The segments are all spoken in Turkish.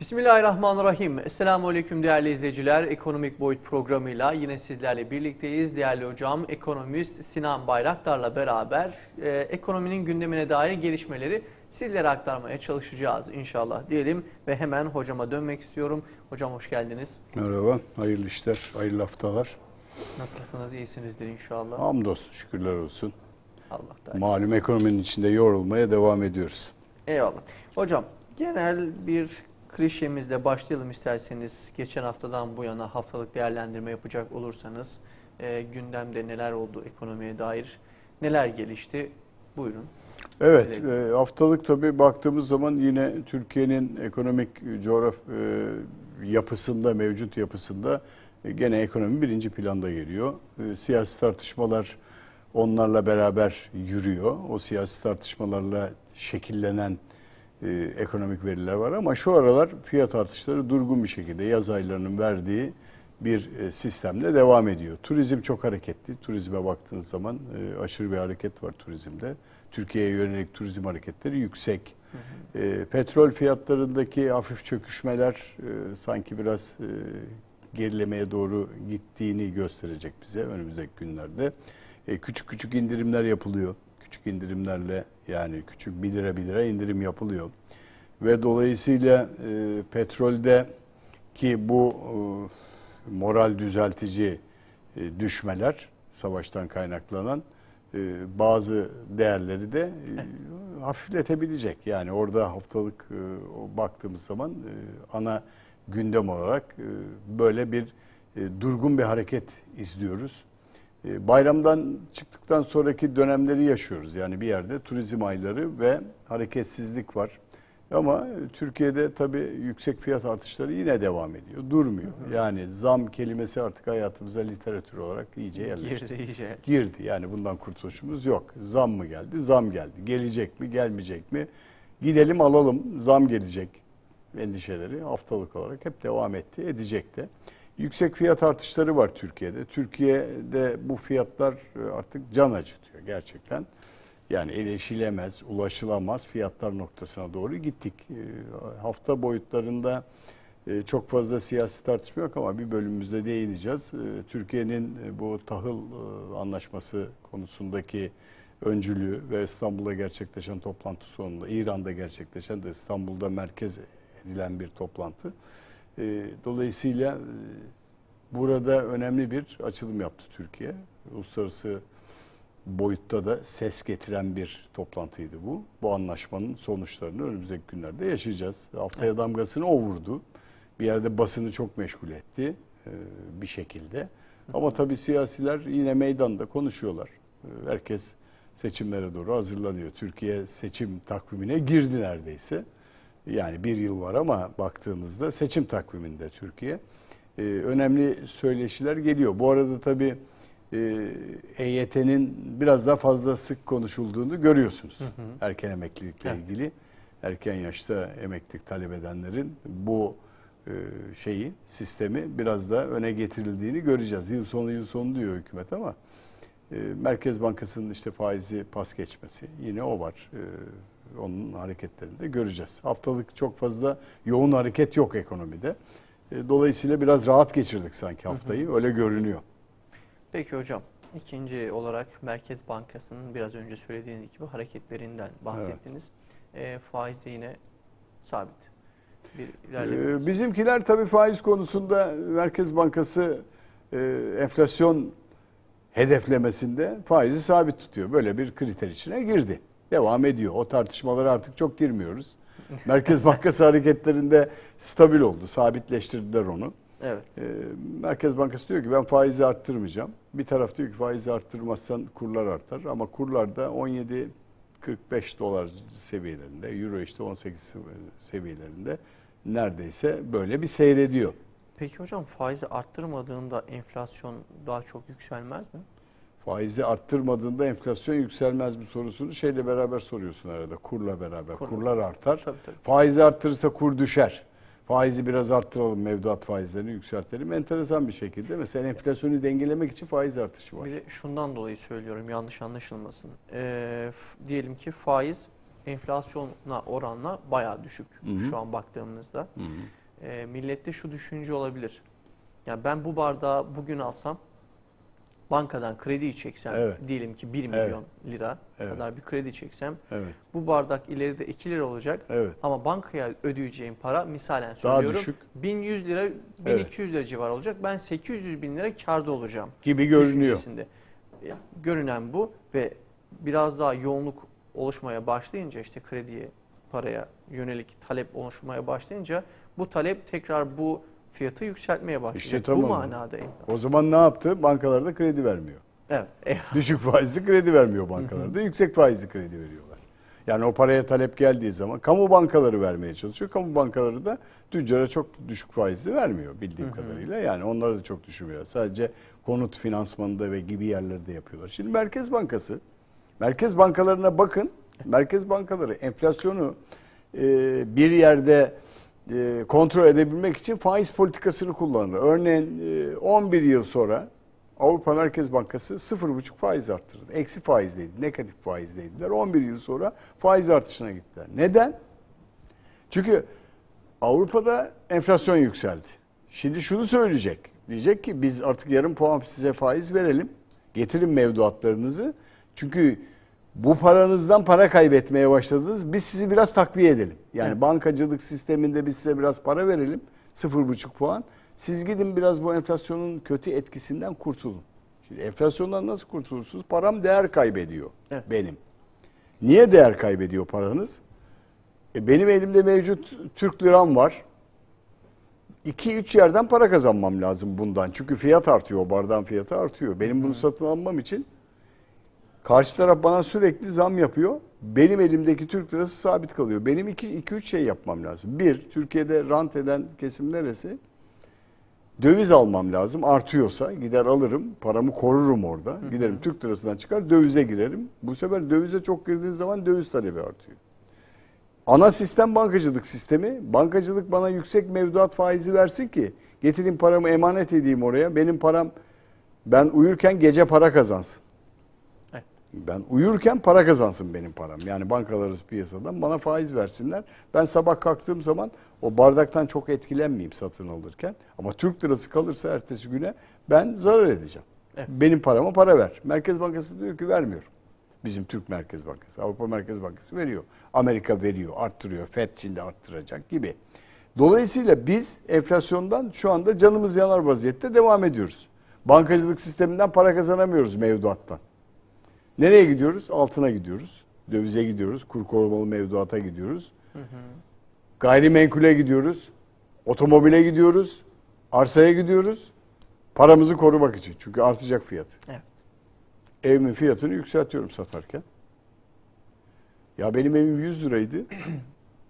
Bismillahirrahmanirrahim. Esselamualeyküm değerli izleyiciler. Ekonomik Boyut programıyla yine sizlerle birlikteyiz. Değerli hocam, ekonomist Sinan Bayraktar'la beraber ekonominin gündemine dair gelişmeleri sizlere aktarmaya çalışacağız inşallah diyelim. Ve hemen hocama dönmek istiyorum. Hocam hoş geldiniz. Merhaba, hayırlı işler, hayırlı haftalar. Nasılsınız, iyisinizdir inşallah. Hamdolsun, şükürler olsun. Allah da malum ekonominin içinde yorulmaya devam ediyoruz. Eyvallah. Hocam, genel bir klişemizle başlayalım isterseniz. Geçen haftadan bu yana haftalık değerlendirme yapacak olursanız gündemde neler oldu ekonomiye dair, neler gelişti? Buyurun. Evet, haftalık tabii baktığımız zaman yine Türkiye'nin ekonomik yapısında, mevcut yapısında gene ekonomi birinci planda geliyor. Siyasi tartışmalar onlarla beraber yürüyor. O siyasi tartışmalarla şekillenen ekonomik veriler var ama şu aralar fiyat artışları durgun bir şekilde yaz aylarının verdiği bir sistemle devam ediyor. Turizm çok hareketli. Turizme baktığınız zaman aşırı bir hareket var turizmde. Türkiye'ye yönelik turizm hareketleri yüksek. Petrol fiyatlarındaki hafif çöküşmeler sanki biraz gerilemeye doğru gittiğini gösterecek bize önümüzdeki günlerde. Küçük küçük indirimler yapılıyor. Küçük indirimlerle, yani küçük 1 lira indirim yapılıyor. Ve dolayısıyla petrolde ki bu moral düzeltici düşmeler, savaştan kaynaklanan bazı değerleri de hafifletebilecek. Yani orada haftalık baktığımız zaman ana gündem olarak böyle bir durgun bir hareket izliyoruz. Bayramdan çıktıktan sonraki dönemleri yaşıyoruz. Yani bir yerde turizm ayları ve hareketsizlik var. Ama Türkiye'de tabii yüksek fiyat artışları yine devam ediyor. Durmuyor. Yani zam kelimesi artık hayatımıza literatür olarak iyice yerleşti. Girdi. Yani bundan kurtuluşumuz yok. Zam mı geldi? Zam geldi. Gelecek mi? Gelmeyecek mi? Gidelim alalım. Zam gelecek endişeleri haftalık olarak hep devam etti. Edecek de. Yüksek fiyat artışları var Türkiye'de. Türkiye'de bu fiyatlar artık can acıtıyor gerçekten. Yani erişilemez, ulaşılamaz fiyatlar noktasına doğru gittik. Hafta boyutlarında çok fazla siyasi tartışma yok ama bir bölümümüzde değineceğiz. Türkiye'nin bu tahıl anlaşması konusundaki öncülüğü ve İstanbul'da gerçekleşen toplantı sonunda, İran'da gerçekleşen de İstanbul'da merkez edilen bir toplantı. Dolayısıyla burada önemli bir açılım yaptı Türkiye. Uluslararası boyutta da ses getiren bir toplantıydı bu. Bu anlaşmanın sonuçlarını önümüzdeki günlerde yaşayacağız. Haftaya damgasını o vurdu. Bir yerde basını çok meşgul etti bir şekilde. Ama tabii siyasiler yine meydanda konuşuyorlar. Herkes seçimlere doğru hazırlanıyor. Türkiye seçim takvimine girdi neredeyse. Yani bir yıl var ama baktığımızda seçim takviminde Türkiye. Önemli söyleşiler geliyor. Bu arada tabii EYT'nin biraz daha fazla sık konuşulduğunu görüyorsunuz. Erken emeklilikle ilgili. Erken yaşta emeklilik talep edenlerin bu sistemi biraz da öne getirildiğini göreceğiz. Yıl sonu diyor hükümet ama Merkez Bankası'nın işte faizi pas geçmesi yine o var. Onun hareketlerini de göreceğiz. Haftalık çok fazla yoğun hareket yok ekonomide. Dolayısıyla biraz rahat geçirdik sanki haftayı. Öyle görünüyor. Peki hocam, ikinci olarak Merkez Bankası'nın biraz önce söylediğiniz gibi hareketlerinden bahsettiniz. Evet. Faiz de yine sabit. Bizimkiler tabii faiz konusunda Merkez Bankası enflasyon hedeflemesinde faizi sabit tutuyor. Böyle bir kriter içine girdi. Devam ediyor. O tartışmalara artık çok girmiyoruz. Merkez Bankası hareketlerinde stabil oldu. Sabitleştirdiler onu. Evet. Merkez Bankası diyor ki ben faizi arttırmayacağım. Bir taraf diyor ki faizi arttırmazsan kurlar artar. Ama kurlar da 17-45 dolar seviyelerinde, euro işte 18 seviyelerinde neredeyse böyle bir seyrediyor. Peki hocam, faizi arttırmadığında enflasyon daha çok yükselmez mi? Faizi arttırmadığında enflasyon yükselmez mi sorusunu şeyle beraber soruyorsun arada. Kurla beraber. Kurlar artar. Tabii. Faizi arttırırsa kur düşer. Faizi biraz arttıralım, mevduat faizlerini yükseltelim. Enteresan bir şekilde. Mesela enflasyonu dengelemek için faiz artışı var. Bir de şundan dolayı söylüyorum, yanlış anlaşılmasın. Diyelim ki faiz enflasyona oranla bayağı düşük şu an baktığımızda. Millette şu düşünce olabilir. Ya ben bu bardağı bugün alsam, bankadan krediyi çeksem, diyelim ki 1 milyon lira kadar bir kredi çeksem, bu bardak ileride 2 lira olacak. Ama bankaya ödeyeceğim para, misalen söylüyorum, 1100 lira, 1200 lira civarı olacak. Ben 800 bin lira kârda olacağım gibi görünüyor. Görünen bu ve biraz daha yoğunluk oluşmaya başlayınca, işte krediye, paraya yönelik talep oluşmaya başlayınca, bu talep tekrar bu fiyatı yükseltmeye başlayacak. İşte tamam. Bu manada. O zaman ne yaptı? Bankalarda kredi vermiyor. Evet. Düşük faizli kredi vermiyor bankalarda. Yüksek faizli kredi veriyorlar. Yani o paraya talep geldiği zaman kamu bankaları vermeye çalışıyor. Kamu bankaları da tüccara çok düşük faizli vermiyor bildiğim kadarıyla. Yani onları da çok düşürmüyor. Sadece konut finansmanında ve gibi yerlerde yapıyorlar. Şimdi merkez bankalarına bakın. Merkez bankaları enflasyonu bir yerde kontrol edebilmek için faiz politikasını kullanır. Örneğin 11 yıl sonra Avrupa Merkez Bankası 0,5 faiz arttırdı. Eksi faizdeydi, negatif faizdeydiler. 11 yıl sonra faiz artışına gittiler. Neden? Çünkü Avrupa'da enflasyon yükseldi. Şimdi şunu söyleyecek. Diyecek ki biz artık yarım puan size faiz verelim. Getirin mevduatlarınızı. Çünkü bu paranızdan para kaybetmeye başladınız. Biz sizi biraz takviye edelim. Yani bankacılık sisteminde biz size biraz para verelim. 0,5 puan. Siz gidin biraz bu enflasyonun kötü etkisinden kurtulun. Şimdi enflasyondan nasıl kurtulursunuz? Param değer kaybediyor benim. Niye değer kaybediyor paranız? Benim elimde mevcut Türk liram var. 2-3 yerden para kazanmam lazım bundan. Çünkü fiyat artıyor, o bardağın fiyatı artıyor. Benim bunu satın almam için karşı taraf bana sürekli zam yapıyor. Benim elimdeki Türk lirası sabit kalıyor. Benim 2-3 şey yapmam lazım. Bir, Türkiye'de rant eden kesim neresi? Döviz almam lazım. Artıyorsa gider alırım. Paramı korurum orada. Giderim Türk lirasından çıkar dövize girerim. Bu sefer dövize çok girdiğiniz zaman döviz talebi artıyor. Ana sistem bankacılık sistemi. Bankacılık bana yüksek mevduat faizi versin ki getireyim paramı emanet edeyim oraya. Benim param, ben uyurken gece para kazansın. Ben uyurken para kazansın benim param. Yani bankalar arası piyasadan bana faiz versinler. Ben sabah kalktığım zaman o bardaktan çok etkilenmeyeyim satın alırken. Ama Türk lirası kalırsa ertesi güne ben zarar edeceğim. Benim parama para ver. Merkez Bankası diyor ki vermiyorum. Bizim Türk Merkez Bankası, Avrupa Merkez Bankası veriyor. Amerika veriyor, arttırıyor. FED şimdi arttıracak gibi. Dolayısıyla biz enflasyondan şu anda canımız yanar vaziyette devam ediyoruz. Bankacılık sisteminden para kazanamıyoruz mevduattan. Nereye gidiyoruz? Altına gidiyoruz. Dövize gidiyoruz. Kur korumalı mevduata gidiyoruz. Gayrimenkule gidiyoruz. Otomobile gidiyoruz. Arsaya gidiyoruz. Paramızı korumak için. Çünkü artacak fiyat. Evet. Evimin fiyatını yükseltiyorum satarken. Ya benim evim 100 liraydı.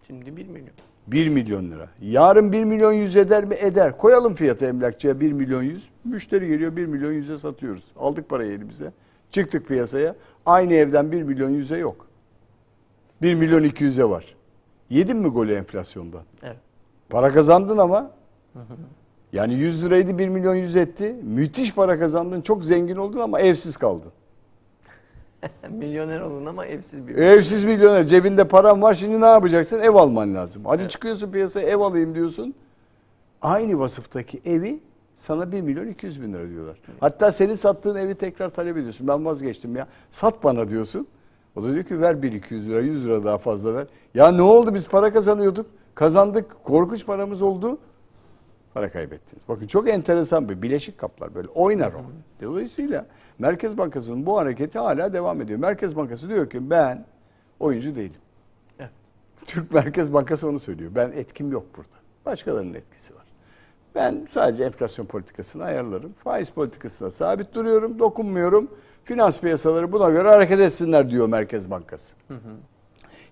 Şimdi 1 milyon. 1 milyon lira. Yarın 1 milyon 100 eder mi? Eder. Koyalım fiyatı emlakçıya 1 milyon 100. Müşteri geliyor 1 milyon 100'e satıyoruz. Aldık parayı elimize. Çıktık piyasaya. Aynı evden 1 milyon 100'e yok. 1 milyon 200'e var. Yedin mi golü enflasyondan? Evet. Para kazandın ama. Yani 100 liraydı 1 milyon 100 etti. Müthiş para kazandın. Çok zengin oldun ama evsiz kaldın. Milyoner oldun ama evsiz bir. Evsiz milyoner. Cebinde param var. Şimdi ne yapacaksın? Ev alman lazım. Hadi çıkıyorsun piyasaya ev alayım diyorsun. Aynı vasıftaki evi sana 1 milyon 200 bin lira diyorlar. Hatta senin sattığın evi tekrar talep ediyorsun. Ben vazgeçtim ya. Sat bana diyorsun. O da diyor ki ver 1-200 lira, 100 lira daha fazla ver. Ya ne oldu, biz para kazanıyorduk. Kazandık. Korkunç paramız oldu. Para kaybettiniz. Bakın çok enteresan bir bileşik kaplar böyle oynar o. Dolayısıyla Merkez Bankası'nın bu hareketi hala devam ediyor. Merkez Bankası diyor ki ben oyuncu değilim. Evet. Türk Merkez Bankası onu söylüyor. Ben etkim yok burada. Başkalarının etkisi var. Ben sadece enflasyon politikasını ayarlarım. Faiz politikasına sabit duruyorum, dokunmuyorum. Finans piyasaları buna göre hareket etsinler diyor Merkez Bankası.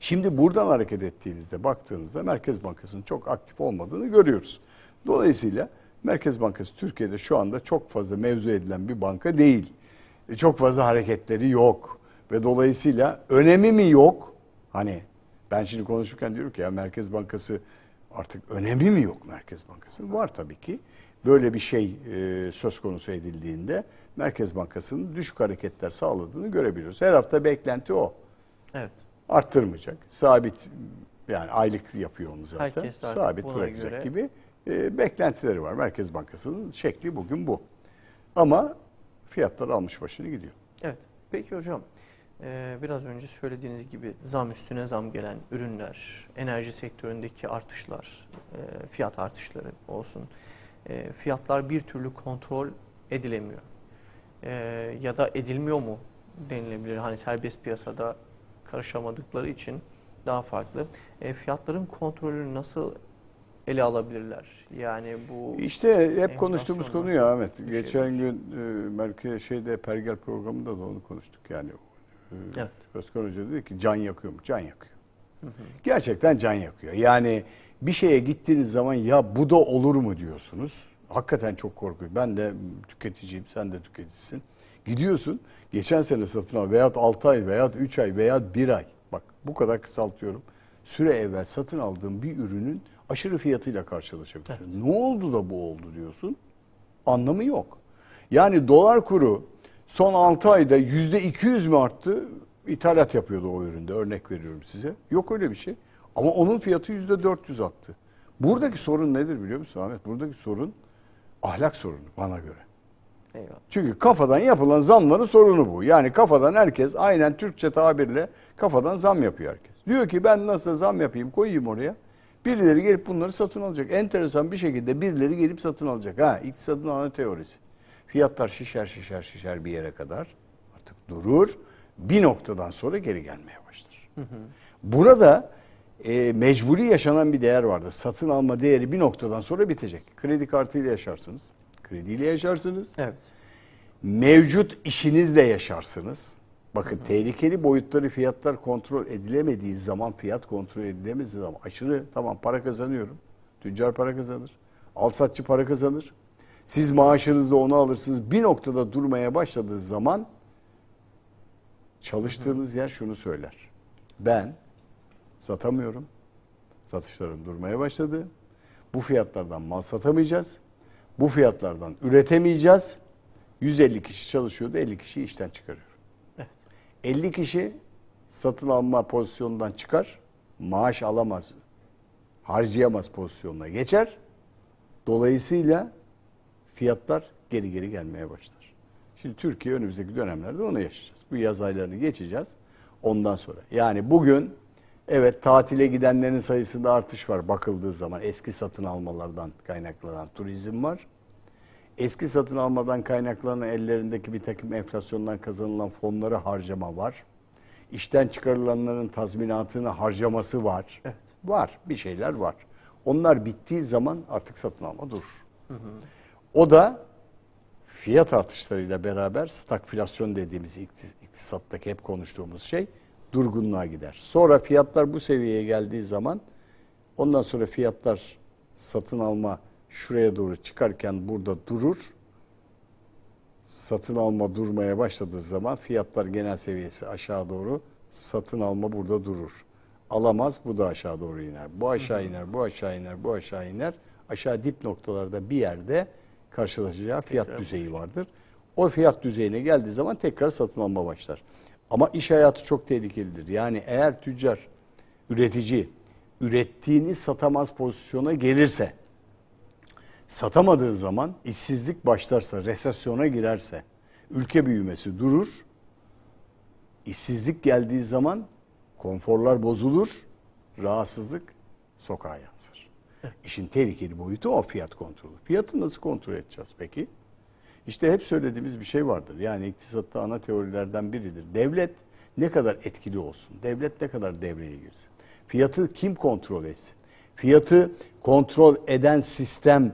Şimdi buradan hareket ettiğinizde, baktığınızda Merkez Bankası'nın çok aktif olmadığını görüyoruz. Dolayısıyla Merkez Bankası Türkiye'de şu anda çok fazla mevzu edilen bir banka değil. Çok fazla hareketleri yok. Ve dolayısıyla önemi mi yok? Hani ben şimdi konuşurken diyorum ki ya Merkez Bankası artık önemi mi yok Merkez Bankası'nın? Var tabii ki. Böyle bir şey söz konusu edildiğinde Merkez Bankası'nın düşük hareketler sağladığını görebiliyoruz. Her hafta beklenti o. Evet. arttırmayacak. Sabit, yani aylık yapıyor onu zaten. Herkes artık Sabit buna bırakacak göre gibi beklentileri var. Merkez Bankası'nın şekli bugün bu. Ama fiyatlar almış başını gidiyor. Evet. Peki hocam, biraz önce söylediğiniz gibi zam üstüne zam gelen ürünler, enerji sektöründeki artışlar, fiyat artışları olsun. Fiyatlar bir türlü kontrol edilemiyor. Ya da edilmiyor mu denilebilir. Hani serbest piyasada karışamadıkları için daha farklı. Fiyatların kontrolünü nasıl ele alabilirler? Yani bu İşte hep konuştuğumuz konu ya Ahmet. Geçen gün Pergel programında da onu konuştuk. Yani evet. Özkan Hoca dedi ki can yakıyor mu? Can yakıyor. Gerçekten can yakıyor. Yani bir şeye gittiğiniz zaman ya bu da olur mu diyorsunuz. Hakikaten çok korkuyor. Ben de tüketiciyim, sen de tüketicisin. Gidiyorsun, geçen sene satın al veyahut 6 ay veyahut 3 ay veyahut 1 ay. Bak bu kadar kısaltıyorum. Süre evvel satın aldığım bir ürünün aşırı fiyatıyla karşılaşabiliyorsun. Evet. Ne oldu da bu oldu diyorsun. Anlamı yok. Yani dolar kuru son 6 ayda %200 mü arttı? İthalat yapıyordu o üründe, örnek veriyorum size. Yok öyle bir şey. Ama onun fiyatı %400 arttı. Buradaki sorun nedir biliyor musun Ahmet? Buradaki sorun ahlak sorunu bana göre. Eyvallah. Çünkü kafadan yapılan zamların sorunu bu. Yani kafadan herkes aynen Türkçe tabirle kafadan zam yapıyor herkes. Diyor ki ben nasıl zam yapayım koyayım oraya. Birileri gelip bunları satın alacak. Enteresan bir şekilde birileri gelip satın alacak. İktisadın ana teorisi. Fiyatlar şişer bir yere kadar artık durur. Bir noktadan sonra geri gelmeye başlar. Burada mecburi yaşanan bir değer vardır. Satın alma değeri bir noktadan sonra bitecek. Kredi kartıyla yaşarsınız. Krediyle yaşarsınız. Evet. Mevcut işinizle yaşarsınız. Bakın tehlikeli boyutları fiyatlar kontrol edilemediği zaman, fiyat kontrol edilemediği zaman aşırı tamam para kazanıyorum. Tüccar para kazanır. Alsatçı para kazanır. Siz maaşınızla onu alırsınız. Bir noktada durmaya başladığı zaman çalıştığınız yer şunu söyler. Ben satamıyorum. Satışlarım durmaya başladı. Bu fiyatlardan mal satamayacağız. Bu fiyatlardan üretemeyeceğiz. 150 kişi çalışıyordu, 50 kişi işten çıkarıyor. Evet. 50 kişi satın alma pozisyonundan çıkar, maaş alamaz, harcayamaz pozisyonuna geçer. Dolayısıyla fiyatlar geri gelmeye başlar. Şimdi Türkiye önümüzdeki dönemlerde onu yaşayacağız. Bu yaz aylarını geçeceğiz. Ondan sonra. Yani bugün evet tatile gidenlerin sayısında artış var bakıldığı zaman. Eski satın almalardan kaynaklanan turizm var. Eski satın almadan kaynaklanan ellerindeki bir takım enflasyondan kazanılan fonları harcama var. İşten çıkarılanların tazminatını harcaması var. Evet. Var. Bir şeyler var. Onlar bittiği zaman artık satın alma durur. O da fiyat artışlarıyla beraber stagflasyon dediğimiz iktisattaki hep konuştuğumuz şey durgunluğa gider. Sonra fiyatlar bu seviyeye geldiği zaman ondan sonra fiyatlar satın alma şuraya doğru çıkarken burada durur. Satın alma durmaya başladığı zaman fiyatlar genel seviyesi aşağı doğru, satın alma burada durur. Alamaz, bu da aşağı doğru iner. Bu aşağı iner, bu aşağı iner, bu aşağı iner. Aşağı dip noktalarda bir yerde karşılaşacağı fiyat düzeyi vardır. O fiyat düzeyine geldiği zaman tekrar satın alma başlar. Ama iş hayatı çok tehlikelidir. Yani eğer tüccar, üretici ürettiğini satamaz pozisyona gelirse, satamadığı zaman işsizlik başlarsa, resesyona girerse, ülke büyümesi durur. İşsizlik geldiği zaman konforlar bozulur, rahatsızlık sokağa yansır. İşin tehlikeli boyutu o fiyat kontrolü. Fiyatı nasıl kontrol edeceğiz peki? İşte hep söylediğimiz bir şey vardır. Yani iktisatta ana teorilerden biridir. Devlet ne kadar etkili olsun? Devlet ne kadar devreye girsin? Fiyatı kim kontrol etsin? Fiyatı kontrol eden sistem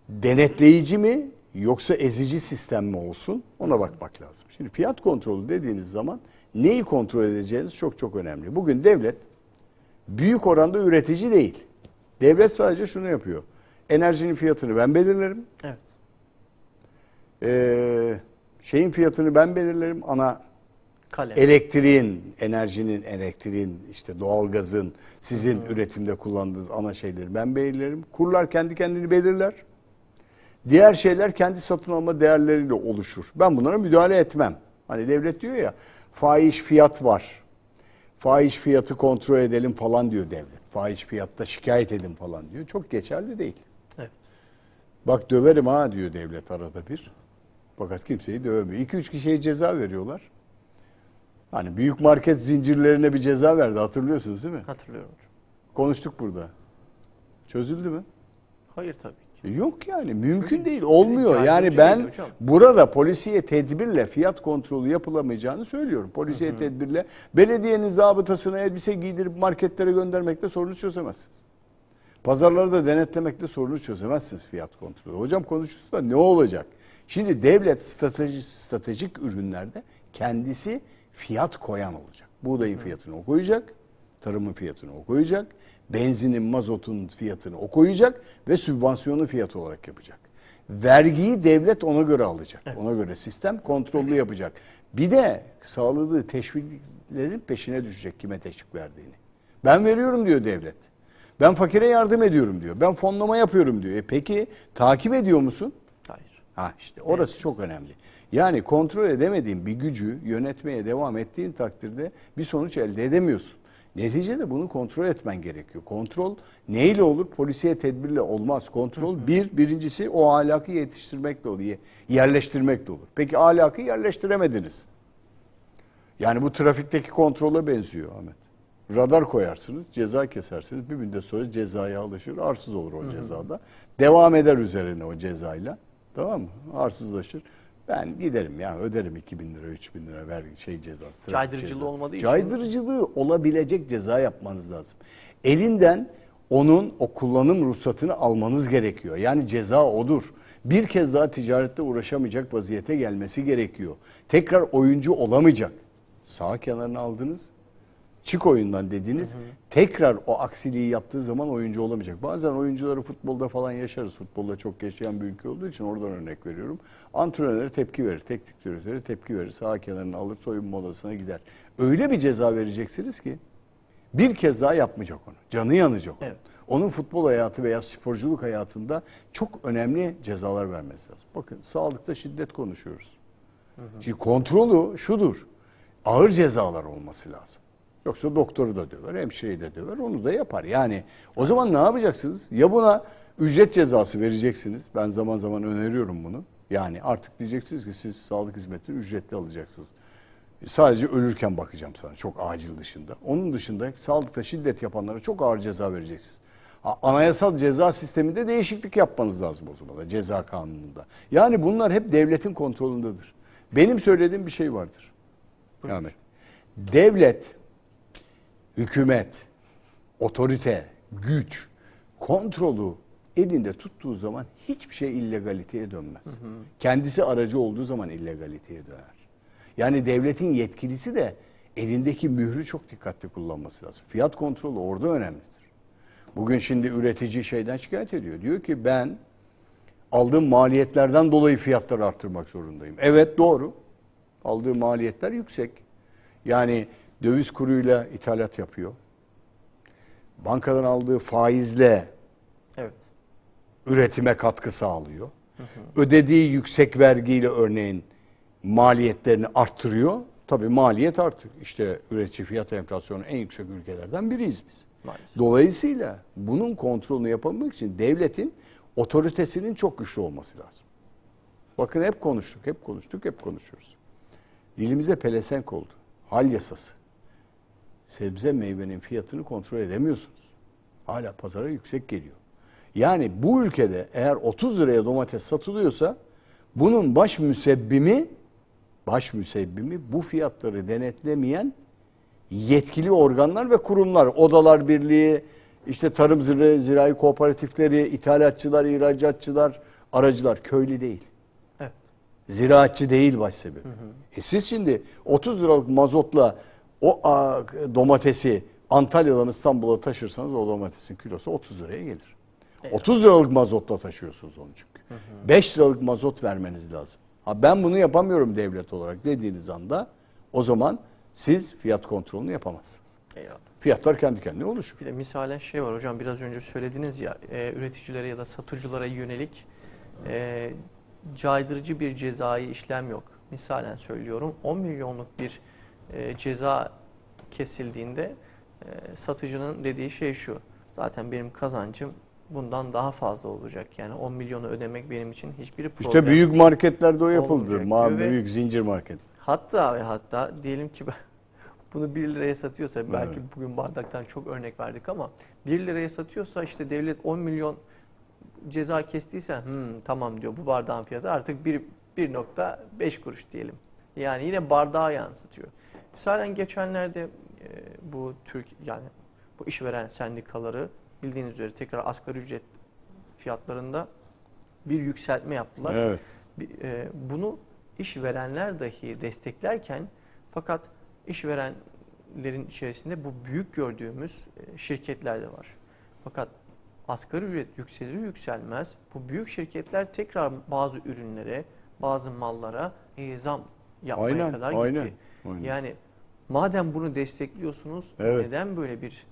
denetleyici mi yoksa ezici sistem mi olsun? Ona bakmak lazım. Şimdi fiyat kontrolü dediğiniz zaman neyi kontrol edeceğiniz çok önemli. Bugün devlet büyük oranda üretici değil. Devlet sadece şunu yapıyor. Enerjinin fiyatını ben belirlerim. Evet. Şeyin fiyatını ben belirlerim. Ana kalem. Elektriğin, işte doğalgazın, sizin üretimde kullandığınız ana şeyleri ben belirlerim. Kurlar kendi kendini belirler. Diğer şeyler kendi satın alma değerleriyle oluşur. Ben bunlara müdahale etmem. Hani devlet diyor ya, fahiş fiyat var. fahiş fiyatı kontrol edelim falan diyor devlet. Fahiş fiyatta şikayet edin falan diyor. Çok geçerli değil. Evet. Bak döverim ha diyor devlet arada bir. Fakat kimseyi dövemiyor. 2-3 kişiye ceza veriyorlar. Hani büyük market zincirlerine bir ceza verdi, hatırlıyorsunuz değil mi? Hatırlıyorum hocam. Konuştuk burada. Çözüldü mü? Hayır tabii ki. Yok yani mümkün Çözüldü. değil, olmuyor. Caydırıcı Yani değil ben hocam. burada polisiye tedbirle fiyat kontrolü yapılamayacağını söylüyorum. Polisiye tedbirle belediyenin zabıtasına elbise giydirip marketlere göndermekle sorunu çözemezsiniz. Pazarları da denetlemekle sorunu çözemezsiniz fiyat kontrolü. Hocam konuşursa da ne olacak? Şimdi devlet stratejik ürünlerde kendisi fiyat koyan olacak. Buğdayın fiyatını o koyacak, tarımın fiyatını o koyacak, benzinin, mazotun fiyatını o koyacak ve sübvansiyonu fiyat olarak yapacak. Vergiyi devlet ona göre alacak. Evet. Ona göre sistem kontrollü yapacak. Bir de sağladığı teşviklerin peşine düşecek kime teşvik verdiğini. Ben veriyorum diyor devlet. Ben fakire yardım ediyorum diyor. Ben fonlama yapıyorum diyor. Peki takip ediyor musun? Hayır. Ha işte orası çok önemli. Yani kontrol edemediğin bir gücü yönetmeye devam ettiğin takdirde bir sonuç elde edemiyorsun. Neticede bunu kontrol etmen gerekiyor. Kontrol neyle olur? Polisiye tedbirle olmaz. Kontrol birincisi o ahlakı yetiştirmekle olur, yerleştirmekle olur. Peki ahlakı yerleştiremediniz. Yani bu trafikteki kontrole benziyor Ahmet. Radar koyarsınız, ceza kesersiniz. Bir müddet sonra cezaya alışır, arsız olur o cezada. Devam eder üzerine o cezayla. Tamam mı? Arsızlaşır. Ben giderim ya öderim 2.000 lira, 3.000 lira vergi cezası. Caydırıcılığı ceza. olmadığı için. Caydırıcılığı olabilecek ceza yapmanız lazım. Elinden onun o kullanım ruhsatını almanız gerekiyor. Yani ceza odur. Bir kez daha ticarette uğraşamayacak vaziyete gelmesi gerekiyor. Tekrar oyuncu olamayacak. Sağ kenarını aldınız. Çık oyundan dediniz. Tekrar o aksiliği yaptığı zaman oyuncu olamayacak. Bazen oyuncuları futbolda falan yaşarız. Futbolda çok yaşayan bir ülke olduğu için oradan örnek veriyorum. Antrenöre tepki verir. Teknik direktöre tepki verir. Sağ kenarını alır, soyunma odasına gider. Öyle bir ceza vereceksiniz ki bir kez daha yapmayacak onu. Canı yanacak onu. Evet. Onun futbol hayatı veya sporculuk hayatında çok önemli cezalar vermesi lazım. Bakın sağlıkta şiddet konuşuyoruz. Şimdi kontrolü şudur. Ağır cezalar olması lazım. Yoksa doktoru da döver, hemşireyi de döver, onu da yapar. Yani o zaman ne yapacaksınız? Ya buna ücret cezası vereceksiniz. Ben zaman zaman öneriyorum bunu. Yani artık diyeceksiniz ki siz sağlık hizmetini ücretli alacaksınız. Sadece ölürken bakacağım sana çok acil dışında. Onun dışında sağlıkta şiddet yapanlara çok ağır ceza vereceksiniz. Anayasal ceza sisteminde değişiklik yapmanız lazım o zaman da ceza kanununda. Yani bunlar hep devletin kontrolündedir. Benim söylediğim bir şey vardır. Ahmet. Devlet, hükümet, otorite, güç, kontrolü elinde tuttuğu zaman hiçbir şey illegaliteye dönmez. Kendisi aracı olduğu zaman illegaliteye döner. Yani devletin yetkilisi de elindeki mührü çok dikkatli kullanması lazım. Fiyat kontrolü orada önemlidir. Bugün şimdi üretici şeyden şikayet ediyor. Diyor ki ben aldığım maliyetlerden dolayı fiyatları arttırmak zorundayım. Evet doğru. Aldığı maliyetler yüksek. Yani döviz kuruyla ithalat yapıyor. Bankadan aldığı faizle üretime katkı sağlıyor. Ödediği yüksek vergiyle örneğin maliyetlerini arttırıyor. Tabii maliyet artık. İşte üretici fiyat enflasyonu en yüksek ülkelerden biriyiz biz. Maalesef. Dolayısıyla bunun kontrolünü yapabilmek için devletin otoritesinin çok güçlü olması lazım. Bakın hep konuştuk, hep konuşuyoruz. Dilimize pelesenk oldu. Hal yasası. Sebze meyvenin fiyatını kontrol edemiyorsunuz. Hala pazara yüksek geliyor. Yani bu ülkede eğer 30 liraya domates satılıyorsa bunun baş müsebbimi bu fiyatları denetlemeyen yetkili organlar ve kurumlar, Odalar Birliği, işte tarım zirai kooperatifleri, ithalatçılar, ihracatçılar, aracılar, köylü değil. Evet. Ziraatçı değil baş sebebi. Siz şimdi 30 liralık mazotla o domatesi Antalya'dan İstanbul'a taşırsanız o domatesin kilosu 30 liraya gelir. Evet. 30 liralık mazotla taşıyorsunuz onu çünkü. 5 liralık mazot vermeniz lazım. Ben bunu yapamıyorum devlet olarak dediğiniz anda o zaman siz fiyat kontrolünü yapamazsınız. Eyvallah. Fiyatlar kendi kendine oluşur. Bir de misalen şey var hocam, biraz önce söylediniz ya, üreticilere ya da satıcılara yönelik caydırıcı bir cezai işlem yok. Misalen söylüyorum, 10 milyonluk bir ceza kesildiğinde satıcının dediği şey şu. Zaten benim kazancım bundan daha fazla olacak. Yani 10 milyonu ödemek benim için hiçbir problem İşte büyük marketlerde o yapıldı. olmayacak diyor Büyük zincir market. hatta diyelim ki bunu 1 liraya satıyorsa, belki bugün bardaktan çok örnek verdik ama 1 liraya satıyorsa işte devlet 10 milyon ceza kestiyse tamam diyor, bu bardağın fiyatı artık 1,5 kuruş diyelim. Yani yine bardağa yansıtıyor. Mesela geçenlerde bu bu işveren sendikaları bildiğiniz üzere tekrar asgari ücret fiyatlarında bir yükseltme yaptılar. Evet. Bunu işverenler dahi desteklerken, fakat işverenlerin içerisinde bu büyük gördüğümüz şirketler de var. Fakat asgari ücret yükselir yükselmez bu büyük şirketler tekrar bazı ürünlere, bazı mallara zam yapmaya kadar gitti. Aynen. Yani madem bunu destekliyorsunuz, neden böyle bir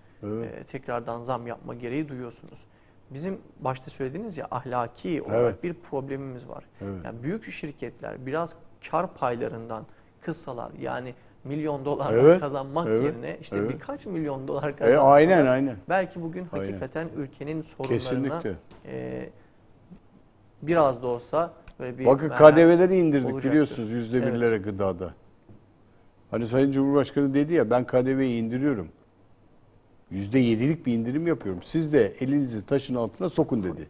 tekrardan zam yapma gereği duyuyorsunuz? Bizim başta söylediğiniz ya, ahlaki olarak bir problemimiz var. Yani büyük şirketler biraz kar paylarından kıssalar, yani milyon dolar kazanmak yerine işte birkaç milyon dolar kazanmak. Aynen. Belki bugün hakikaten ülkenin sorunlarına biraz da olsa böyle bir bakın KDV'leri indirdik olacaktır. Biliyorsunuz %1'lere gıdada. Hani Sayın Cumhurbaşkanı dedi ya, ben KDV'yi indiriyorum. %7'lik bir indirim yapıyorum. Siz de elinizi taşın altına sokun dedi.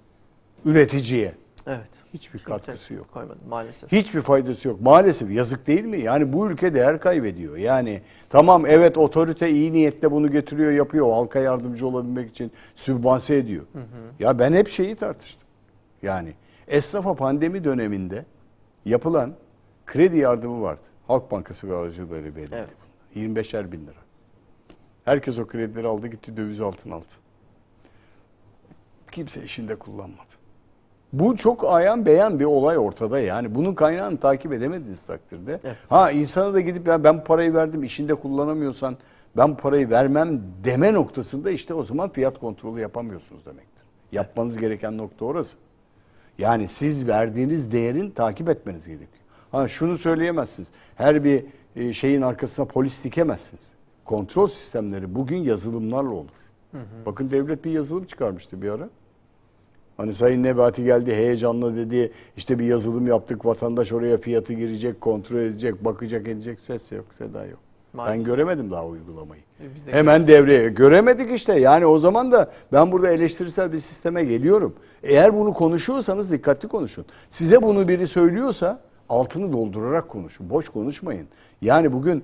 Üreticiye. Evet. Hiçbir katkısı yok. Koymadı maalesef. Hiçbir faydası yok. Maalesef, yazık değil mi? Yani bu ülke değer kaybediyor. Yani tamam, evet, otorite iyi niyetle bunu getiriyor, yapıyor. Halka yardımcı olabilmek için sübvanse ediyor. Ya ben hep şeyi tartıştım. Yani esnafa pandemi döneminde yapılan kredi yardımı vardı. Halk Bankası ve aracıları belirledi. Evet. 25'er bin lira. Herkes o kredileri aldı, gitti döviz altın aldı. Kimse işinde kullanmadı. Bu çok ayan beyan bir olay ortada yani. Bunun kaynağını takip edemediğiniz takdirde. Evet. İnsana da gidip ya ben bu parayı verdim, işinde kullanamıyorsan ben bu parayı vermem deme noktasında işte o zaman fiyat kontrolü yapamıyorsunuz demektir. Yapmanız gereken nokta orası. Yani siz verdiğiniz değerin takip etmeniz gerekiyor. Şunu söyleyemezsiniz. Her bir şeyin arkasına polis dikemezsiniz. Kontrol sistemleri bugün yazılımlarla olur. Bakın devlet bir yazılım çıkarmıştı bir ara. Hani Sayın Nebati geldi heyecanla dedi, işte bir yazılım yaptık, vatandaş oraya fiyatı girecek, kontrol edecek, bakacak, edecek, ses yok, seda yok. Maalesef. Ben göremedim daha uygulamayı. Hemen devreye göremedik işte. Yani o zaman da ben burada eleştirisel bir sisteme geliyorum. Eğer bunu konuşuyorsanız dikkatli konuşun. Size bunu biri söylüyorsa altını doldurarak konuşun. Boş konuşmayın. Yani bugün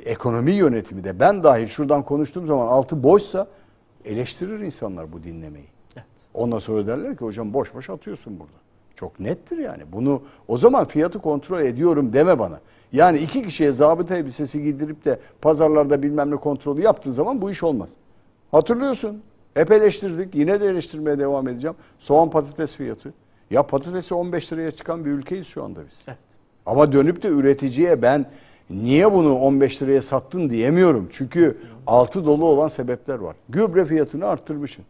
ekonomi yönetimi de ben dahil şuradan konuştuğum zaman altı boşsa eleştirir insanlar bu dinlemeyi. Evet. Ondan sonra derler ki hocam boş boş atıyorsun burada. Çok nettir yani. Bunu o zaman fiyatı kontrol ediyorum deme bana. Yani iki kişiye zabıta elbisesi giydirip de pazarlarda bilmem ne kontrolü yaptığın zaman bu iş olmaz. Hatırlıyorsun. Hep eleştirdik. Yine de eleştirmeye devam edeceğim. Soğan patates fiyatı. Ya patatesi 15 liraya çıkan bir ülkeyiz şu anda biz. Evet. Ama dönüp de üreticiye ben niye bunu 15 liraya sattın diyemiyorum. Çünkü altı dolu olan sebepler var. Gübre fiyatını arttırmışsın.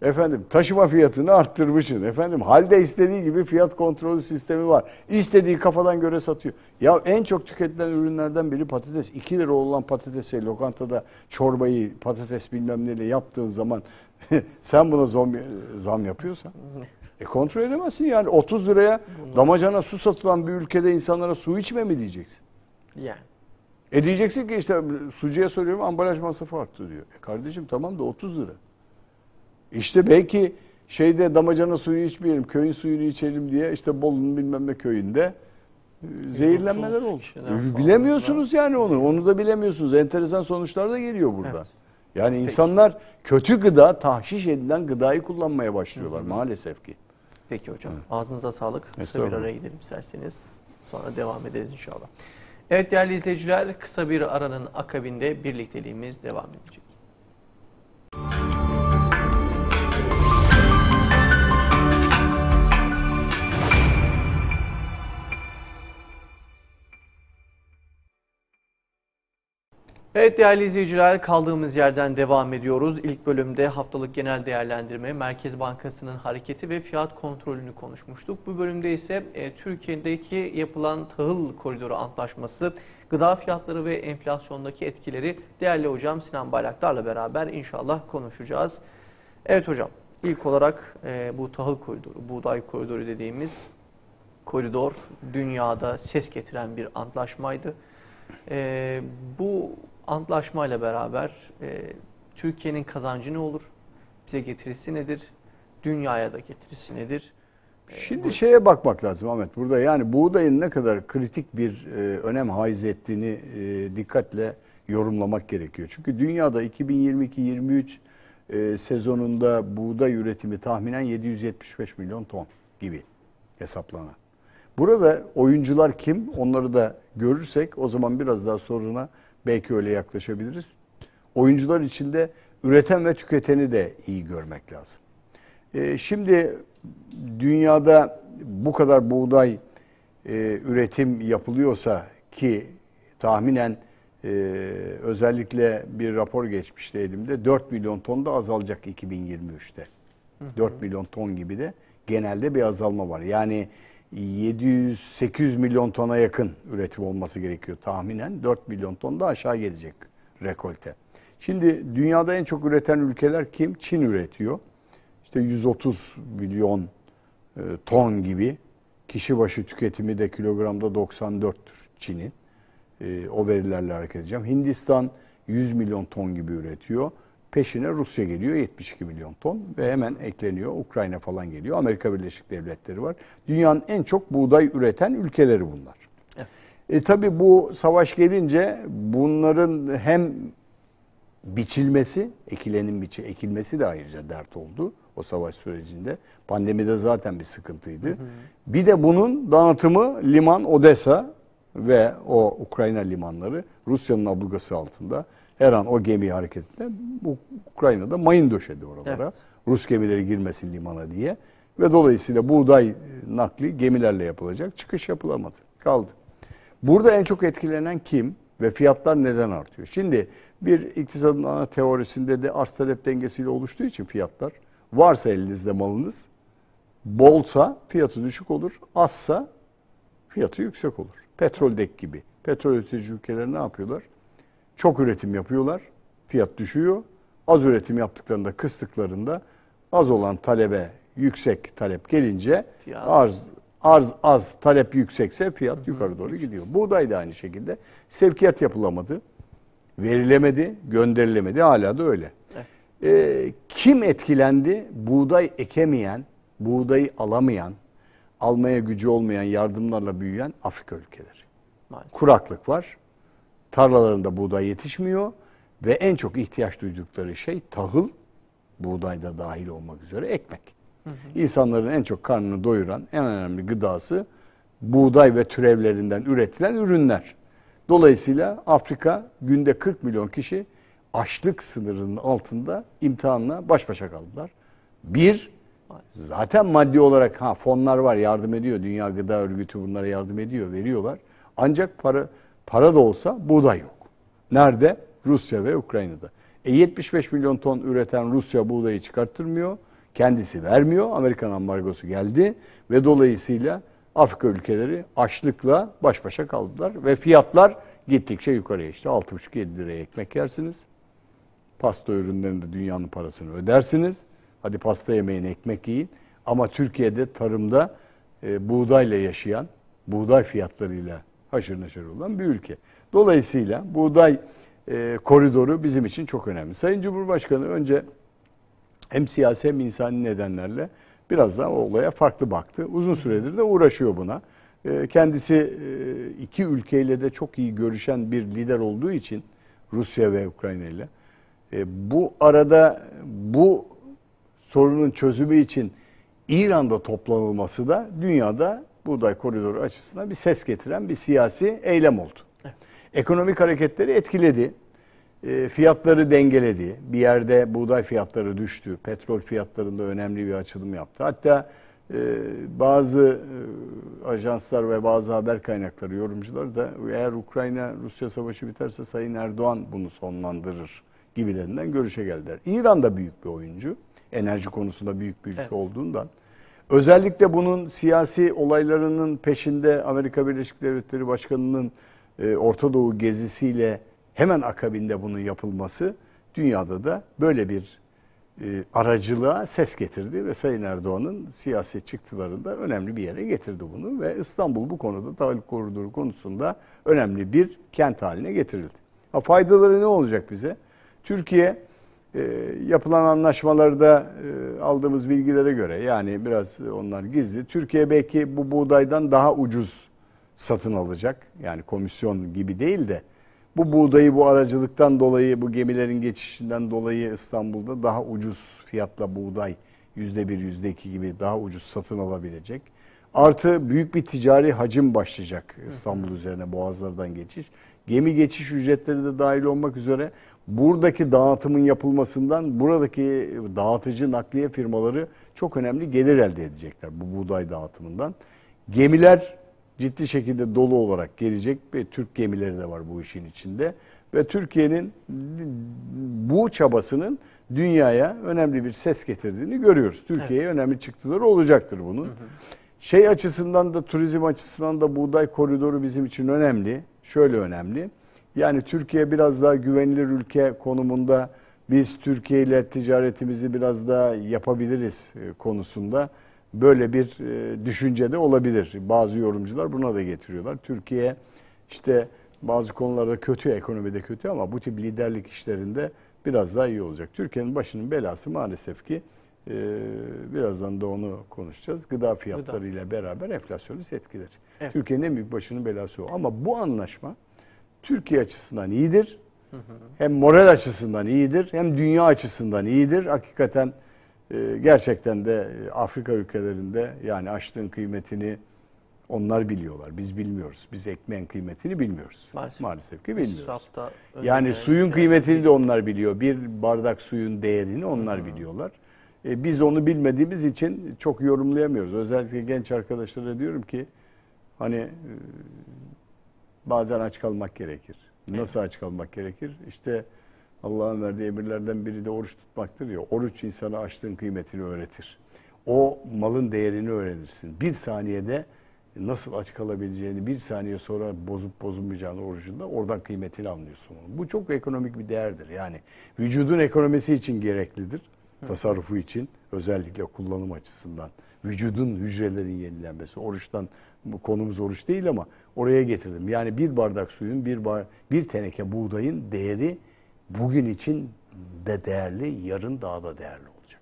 Efendim taşıma fiyatını arttırmışsın. Efendim halde istediği gibi fiyat kontrolü sistemi var. İstediği kafadan göre satıyor. Ya en çok tüketilen ürünlerden biri patates. 2 lira olan patatesi lokantada çorbayı patates bilmem neyle yaptığın zaman sen buna zam yapıyorsan kontrol edemezsin yani. 30 liraya damacana su satılan bir ülkede insanlara su içme mi diyeceksin? Yani. Diyeceksin ki işte sucuya soruyorum ambalaj masrafı arttı diyor. Kardeşim tamam da 30 lira. İşte belki damacana suyu içmeyelim, köyün suyunu içelim diye işte Bolu'nun bilmem ne köyünde zehirlenmeler oldu. Bilemiyorsunuz yani onu. Onu da bilemiyorsunuz. Enteresan sonuçlar da geliyor burada. Evet. Yani insanlar kötü gıda, tahşiş edilen gıdayı kullanmaya başlıyorlar maalesef ki. Peki hocam. Ağzınıza sağlık. Kısa bir araya gidelim isterseniz. Sonra devam ederiz inşallah. Evet değerli izleyiciler, kısa bir aranın akabinde birlikteliğimiz devam edecek. Evet değerli izleyiciler, kaldığımız yerden devam ediyoruz. İlk bölümde haftalık genel değerlendirme, Merkez Bankası'nın hareketi ve fiyat kontrolünü konuşmuştuk. Bu bölümde ise Türkiye'deki yapılan tahıl koridoru antlaşması, gıda fiyatları ve enflasyondaki etkileri değerli hocam Sinan Bayraktar'la beraber inşallah konuşacağız. Evet hocam, ilk olarak bu tahıl koridoru, buğday koridoru dediğimiz koridor dünyada ses getiren bir antlaşmaydı. Bu antlaşmayla beraber Türkiye'nin kazancı ne olur? Bize getirisi nedir? Dünyaya da getirisi nedir? Şimdi şeye bakmak lazım Ahmet. Burada yani buğdayın ne kadar kritik bir önem haiz ettiğini dikkatle yorumlamak gerekiyor. Çünkü dünyada 2022-23 sezonunda buğday üretimi tahminen 775 milyon ton gibi hesaplanan. Burada oyuncular kim? Onları da görürsek o zaman biraz daha soruna belki öyle yaklaşabiliriz. Oyuncular içinde üreten ve tüketeni de iyi görmek lazım. Şimdi dünyada bu kadar buğday üretim yapılıyorsa ki tahminen özellikle bir rapor geçmişti elimde 4 milyon ton da azalacak 2023'te. 4 milyon ton gibi de genelde bir azalma var. Yani 700-800 milyon tona yakın üretim olması gerekiyor tahminen. 4 milyon ton da aşağı gelecek rekolte. Şimdi dünyada en çok üreten ülkeler kim? Çin üretiyor. İşte 130 milyon ton gibi. Kişi başı tüketimi de kilogramda 94'tür Çin'in. O verilerle hareket edeceğim. Hindistan 100 milyon ton gibi üretiyor. Peşine Rusya geliyor 72 milyon ton ve hemen ekleniyor Ukrayna falan geliyor. Amerika Birleşik Devletleri var. Dünyanın en çok buğday üreten ülkeleri bunlar. Evet. Tabii bu savaş gelince bunların hem biçilmesi, ekilmesi de ayrıca dert oldu o savaş sürecinde. Pandemide zaten bir sıkıntıydı. Bir de bunun dağıtımı liman Odessa ve o Ukrayna limanları Rusya'nın ablukası altında. Her an o gemi hareketinde bu Ukrayna'da mayın döşedi oralara. Evet. Rus gemileri girmesin limana diye. Ve dolayısıyla buğday nakli gemilerle yapılacak. Çıkış yapılamadı. Kaldı. Burada en çok etkilenen kim ve fiyatlar neden artıyor? Şimdi bir iktisadın ana teorisinde de arz talep dengesiyle oluştuğu için fiyatlar varsa elinizde malınız bolsa fiyatı düşük olur. Azsa fiyatı yüksek olur. Petroldeki gibi. Petrol üretici ülkeler ne yapıyorlar? Çok üretim yapıyorlar, fiyat düşüyor. Az üretim yaptıklarında, kıstıklarında az olan talebe yüksek talep gelince arz az, talep yüksekse fiyat yukarı doğru gidiyor. Buğday da aynı şekilde. Sevkiyat yapılamadı, verilemedi, gönderilemedi. Hala da öyle. Evet. Kim etkilendi? Buğday ekemeyen, buğdayı alamayan, almaya gücü olmayan, yardımlarla büyüyen Afrika ülkeleri. Maalesef. Kuraklık var. Tarlalarında buğday yetişmiyor ve en çok ihtiyaç duydukları şey tahıl, buğdayda dahil olmak üzere ekmek. İnsanların en çok karnını doyuran en önemli gıdası buğday ve türevlerinden üretilen ürünler. Dolayısıyla Afrika günde 40 milyon kişi açlık sınırının altında imtihanla baş başa kaldılar. Zaten maddi olarak fonlar var, yardım ediyor. Dünya Gıda Örgütü bunlara yardım ediyor, veriyorlar. Ancak para da olsa buğday yok. Nerede? Rusya ve Ukrayna'da. 75 milyon ton üreten Rusya buğdayı çıkarttırmıyor. Kendisi vermiyor. Amerikan ambargosu geldi ve dolayısıyla Afrika ülkeleri açlıkla baş başa kaldılar ve fiyatlar gittikçe yukarıya işte 6,5-7 liraya ekmek yersiniz. Pasta ürünlerinde dünyanın parasını ödersiniz. Hadi pasta yemeyin, ekmek yiyin. Ama Türkiye'de tarımda buğdayla yaşayan, buğday fiyatlarıyla haşır neşir olan bir ülke. Dolayısıyla buğday koridoru bizim için çok önemli. Sayın Cumhurbaşkanı önce hem siyasi hem insani nedenlerle biraz daha olaya farklı baktı. Uzun süredir de uğraşıyor buna. Kendisi iki ülkeyle de çok iyi görüşen bir lider olduğu için Rusya ve Ukrayna ile bu arada bu sorunun çözümü için İran'da toplanılması da dünyada buğday koridoru açısından bir ses getiren bir siyasi eylem oldu. Evet. Ekonomik hareketleri etkiledi. Fiyatları dengeledi. Bir yerde buğday fiyatları düştü. Petrol fiyatlarında önemli bir açılım yaptı. Hatta Bazı ajanslar ve bazı haber kaynakları, yorumcular da eğer Ukrayna-Rusya savaşı biterse Sayın Erdoğan bunu sonlandırır gibilerinden görüşe geldiler. İran da büyük bir oyuncu. Enerji konusunda büyük bir ülke olduğundan. Özellikle bunun siyasi olaylarının peşinde Amerika Birleşik Devletleri Başkanı'nın Orta Doğu gezisiyle hemen akabinde bunun yapılması dünyada da böyle bir aracılığa ses getirdi ve Sayın Erdoğan'ın siyasi çıktılarında önemli bir yere getirdi bunu ve İstanbul bu konuda tahıl koridoru konusunda önemli bir kent haline getirildi. Faydaları ne olacak bize? Türkiye yapılan anlaşmalarda aldığımız bilgilere göre, yani biraz onlar gizli, Türkiye belki bu buğdaydan daha ucuz satın alacak. Yani komisyon gibi değil de bu buğdayı bu aracılıktan dolayı, bu gemilerin geçişinden dolayı İstanbul'da daha ucuz fiyatla buğday %1, %2 gibi daha ucuz satın alabilecek. Artı büyük bir ticari hacim başlayacak İstanbul üzerine, boğazlardan geçiş. Gemi geçiş ücretleri de dahil olmak üzere buradaki dağıtımın yapılmasından buradaki dağıtıcı nakliye firmaları çok önemli gelir elde edecekler bu buğday dağıtımından. Gemiler ciddi şekilde dolu olarak gelecek ve Türk gemileri de var bu işin içinde. Ve Türkiye'nin bu çabasının dünyaya önemli bir ses getirdiğini görüyoruz. Türkiye'ye önemli çıktıları olacaktır bunun. Şey açısından da, turizm açısından da buğday koridoru bizim için önemli. Şöyle önemli. Yani Türkiye biraz daha güvenilir ülke konumunda, biz Türkiye ile ticaretimizi biraz daha yapabiliriz konusunda böyle bir düşünce de olabilir. Bazı yorumcular buna da getiriyorlar. Türkiye işte bazı konularda kötü, ekonomide kötü ama bu tip liderlik işlerinde biraz daha iyi olacak. Türkiye'nin başının belası maalesef ki birazdan da onu konuşacağız. Gıda fiyatlarıyla beraber enflasyonist etkileri. Evet. Türkiye'nin en büyük başının belası o. Ama bu anlaşma Türkiye açısından iyidir. Hem moral açısından iyidir, hem dünya açısından iyidir. Hakikaten gerçekten de Afrika ülkelerinde yani açlığın kıymetini onlar biliyorlar. Biz bilmiyoruz. Biz ekmeğin kıymetini bilmiyoruz. Maalesef ki bilmiyoruz. Yani suyun kıymetini de onlar biliyor. Bir bardak suyun değerini onlar biliyorlar. Biz onu bilmediğimiz için çok yorumlayamıyoruz. Özellikle genç arkadaşlara diyorum ki hani bazen aç kalmak gerekir. Nasıl aç kalmak gerekir? İşte Allah'ın verdiği emirlerden biri de oruç tutmaktır ya. Oruç insana açlığın kıymetini öğretir. O malın değerini öğrenirsin. Bir saniyede nasıl aç kalabileceğini, bir saniye sonra bozup bozulmayacağını orucunda oradan kıymetini anlıyorsun onun. Bu çok ekonomik bir değerdir. Yani vücudun ekonomisi için gereklidir. Tasarrufu için, özellikle kullanım açısından. Vücudun, hücrelerin yenilenmesi. Oruçtan, konumuz oruç değil ama oraya getirdim. Yani bir bardak suyun, bir teneke buğdayın değeri bugün için de değerli, yarın daha da değerli olacak.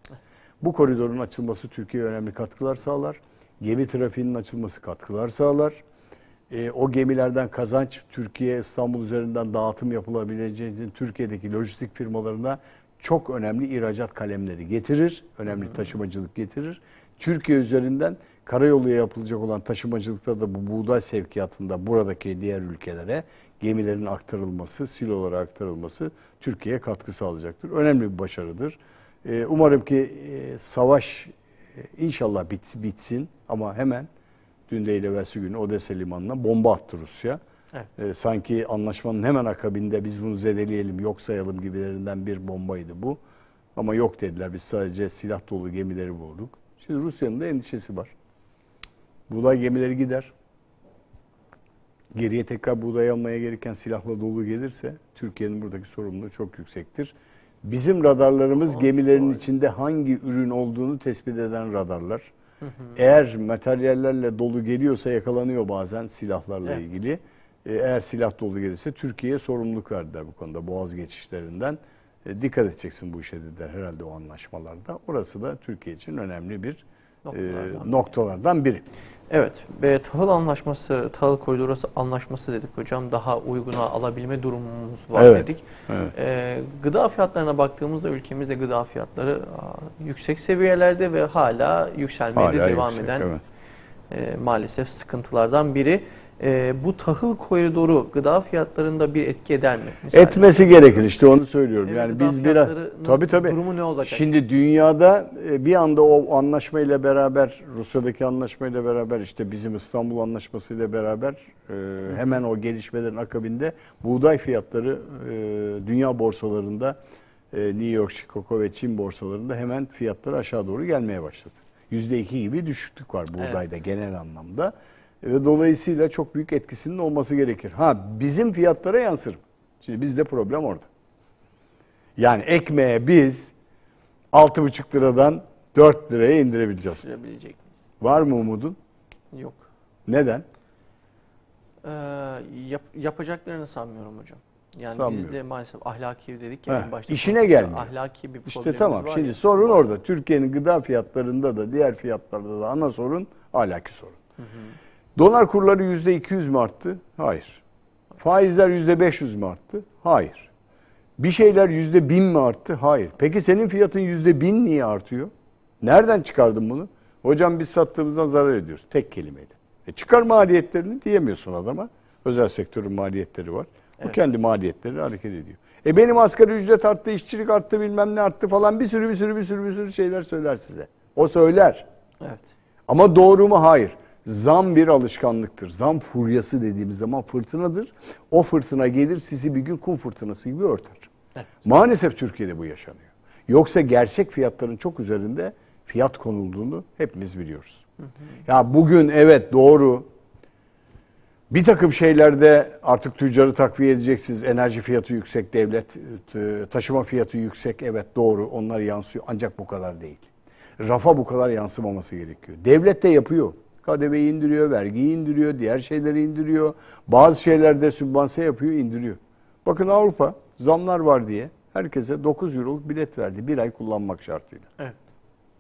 Bu koridorun açılması Türkiye'ye önemli katkılar sağlar. Gemi trafiğinin açılması katkılar sağlar. O gemilerden kazanç, Türkiye, İstanbul üzerinden dağıtım yapılabileceğini Türkiye'deki lojistik firmalarına çok önemli ihracat kalemleri getirir. Önemli taşımacılık getirir. Türkiye üzerinden karayoluya yapılacak olan taşımacılıkta da bu buğday sevkiyatında buradaki diğer ülkelere gemilerin aktarılması, silolara aktarılması Türkiye'ye katkı sağlayacaktır. Önemli bir başarıdır. Umarım ki savaş inşallah bitsin ama hemen dün değil evvelsi gün Odessa limanına bomba attı Rusya. Evet. Sanki anlaşmanın hemen akabinde biz bunu zedeleyelim, yok sayalım gibilerinden bir bombaydı bu. Ama yok dediler, biz sadece silah dolu gemileri bulduk. Şimdi Rusya'nın da endişesi var. Buğday gemileri gider. Geriye tekrar buğday almaya gereken silahla dolu gelirse Türkiye'nin buradaki sorumluluğu çok yüksektir. Bizim radarlarımız gemilerin içinde hangi ürün olduğunu tespit eden radarlar. Eğer materyallerle dolu geliyorsa yakalanıyor bazen silahlarla ilgili. Eğer silah dolu gelirse Türkiye'ye sorumluluk verdiler bu konuda boğaz geçişlerinden. Dikkat edeceksin bu işe dediler herhalde o anlaşmalarda. Orası da Türkiye için önemli bir noktalardan biri. Evet, tahıl anlaşması, tahıl koridoru anlaşması dedik hocam. Daha uyguna alabilme durumumuz var dedik. Evet. Gıda fiyatlarına baktığımızda ülkemizde gıda fiyatları yüksek seviyelerde ve hala yükselmeye devam eden maalesef sıkıntılardan biri. Bu tahıl koridoru gıda fiyatlarında bir etki eder mi? Mesela etmesi gerekir, işte onu söylüyorum. evet, Yani gıda biz biraz tabii durumu ne olacak? Şimdi dünyada bir anda o anlaşmayla beraber, Rusya'daki anlaşmayla beraber, işte bizim İstanbul Anlaşması'yla beraber hemen o gelişmelerin akabinde buğday fiyatları dünya borsalarında, New York, Chicago ve Çin borsalarında hemen fiyatları aşağı doğru gelmeye başladı. %2 gibi düşüklük var buğdayda, evet, genel anlamda. Ve dolayısıyla çok büyük etkisinin olması gerekir. Bizim fiyatlara yansır mı? Şimdi bizde problem orada. Yani ekmeğe biz 6,5 liradan 4 liraya indirebileceğiz. Sürebilecek miyiz? Var mı umudun? Yok. Neden? Yapacaklarını sanmıyorum hocam. Yani bizde maalesef ahlaki dedik ya en başta. İşine gelmiyor. Ahlaki bir problemimiz İşte tamam. var. Şimdi sorun orada. Türkiye'nin gıda fiyatlarında da diğer fiyatlarda da ana sorun ahlaki sorun. Dolar kurları %200 mü arttı? Hayır. Faizler %500 mü arttı? Hayır. Bir şeyler %1000 mi arttı? Hayır. Peki senin fiyatın %1000 niye artıyor? Nereden çıkardın bunu? Hocam biz sattığımızdan zarar ediyoruz. Tek kelimeyle. Çıkar maliyetlerini diyemiyorsun adama. Özel sektörün maliyetleri var. Bu evet, kendi maliyetleri hareket ediyor. Benim asgari ücret arttı, işçilik arttı, bilmem ne arttı falan bir sürü şeyler söyler size. O söyler. Evet. Ama doğru mu? Hayır. Zam bir alışkanlıktır. Zam furyası dediğimiz zaman fırtınadır. O fırtına gelir sizi bir gün kum fırtınası gibi örter. Evet. Maalesef Türkiye'de bu yaşanıyor. Yoksa gerçek fiyatların çok üzerinde fiyat konulduğunu hepimiz biliyoruz. Ya bugün evet doğru. Bir takım şeylerde artık tüccarı takviye edeceksiniz. Enerji fiyatı yüksek, devlet taşıma fiyatı yüksek. Evet doğru, onlar yansıyor. Ancak bu kadar değil. Rafa bu kadar yansımaması gerekiyor. Devlet de yapıyor. KDV'yi indiriyor, vergiyi indiriyor, diğer şeyleri indiriyor. Bazı şeylerde sübvanse yapıyor, indiriyor. Bakın Avrupa zamlar var diye herkese 9 euroluk bilet verdi. Bir ay kullanmak şartıyla. Evet.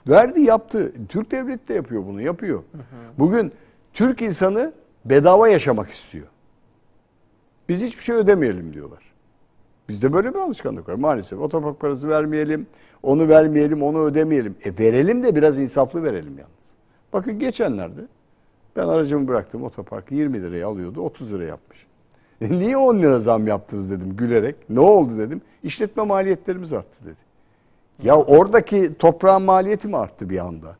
Verdi, yaptı. Türk devleti de yapıyor bunu, yapıyor. Bugün Türk insanı bedava yaşamak istiyor. Biz hiçbir şey ödemeyelim diyorlar. Bizde böyle bir alışkanlık var maalesef. Otopark parası vermeyelim, onu vermeyelim, onu ödemeyelim. Verelim de biraz insaflı verelim yalnız. Bakın geçenlerde ben aracımı bıraktım, otoparkı 20 liraya alıyordu, 30 lira yapmış. Niye 10 lira zam yaptınız dedim gülerek. Ne oldu dedim. İşletme maliyetlerimiz arttı dedi. Ya oradaki toprağın maliyeti mi arttı bir anda?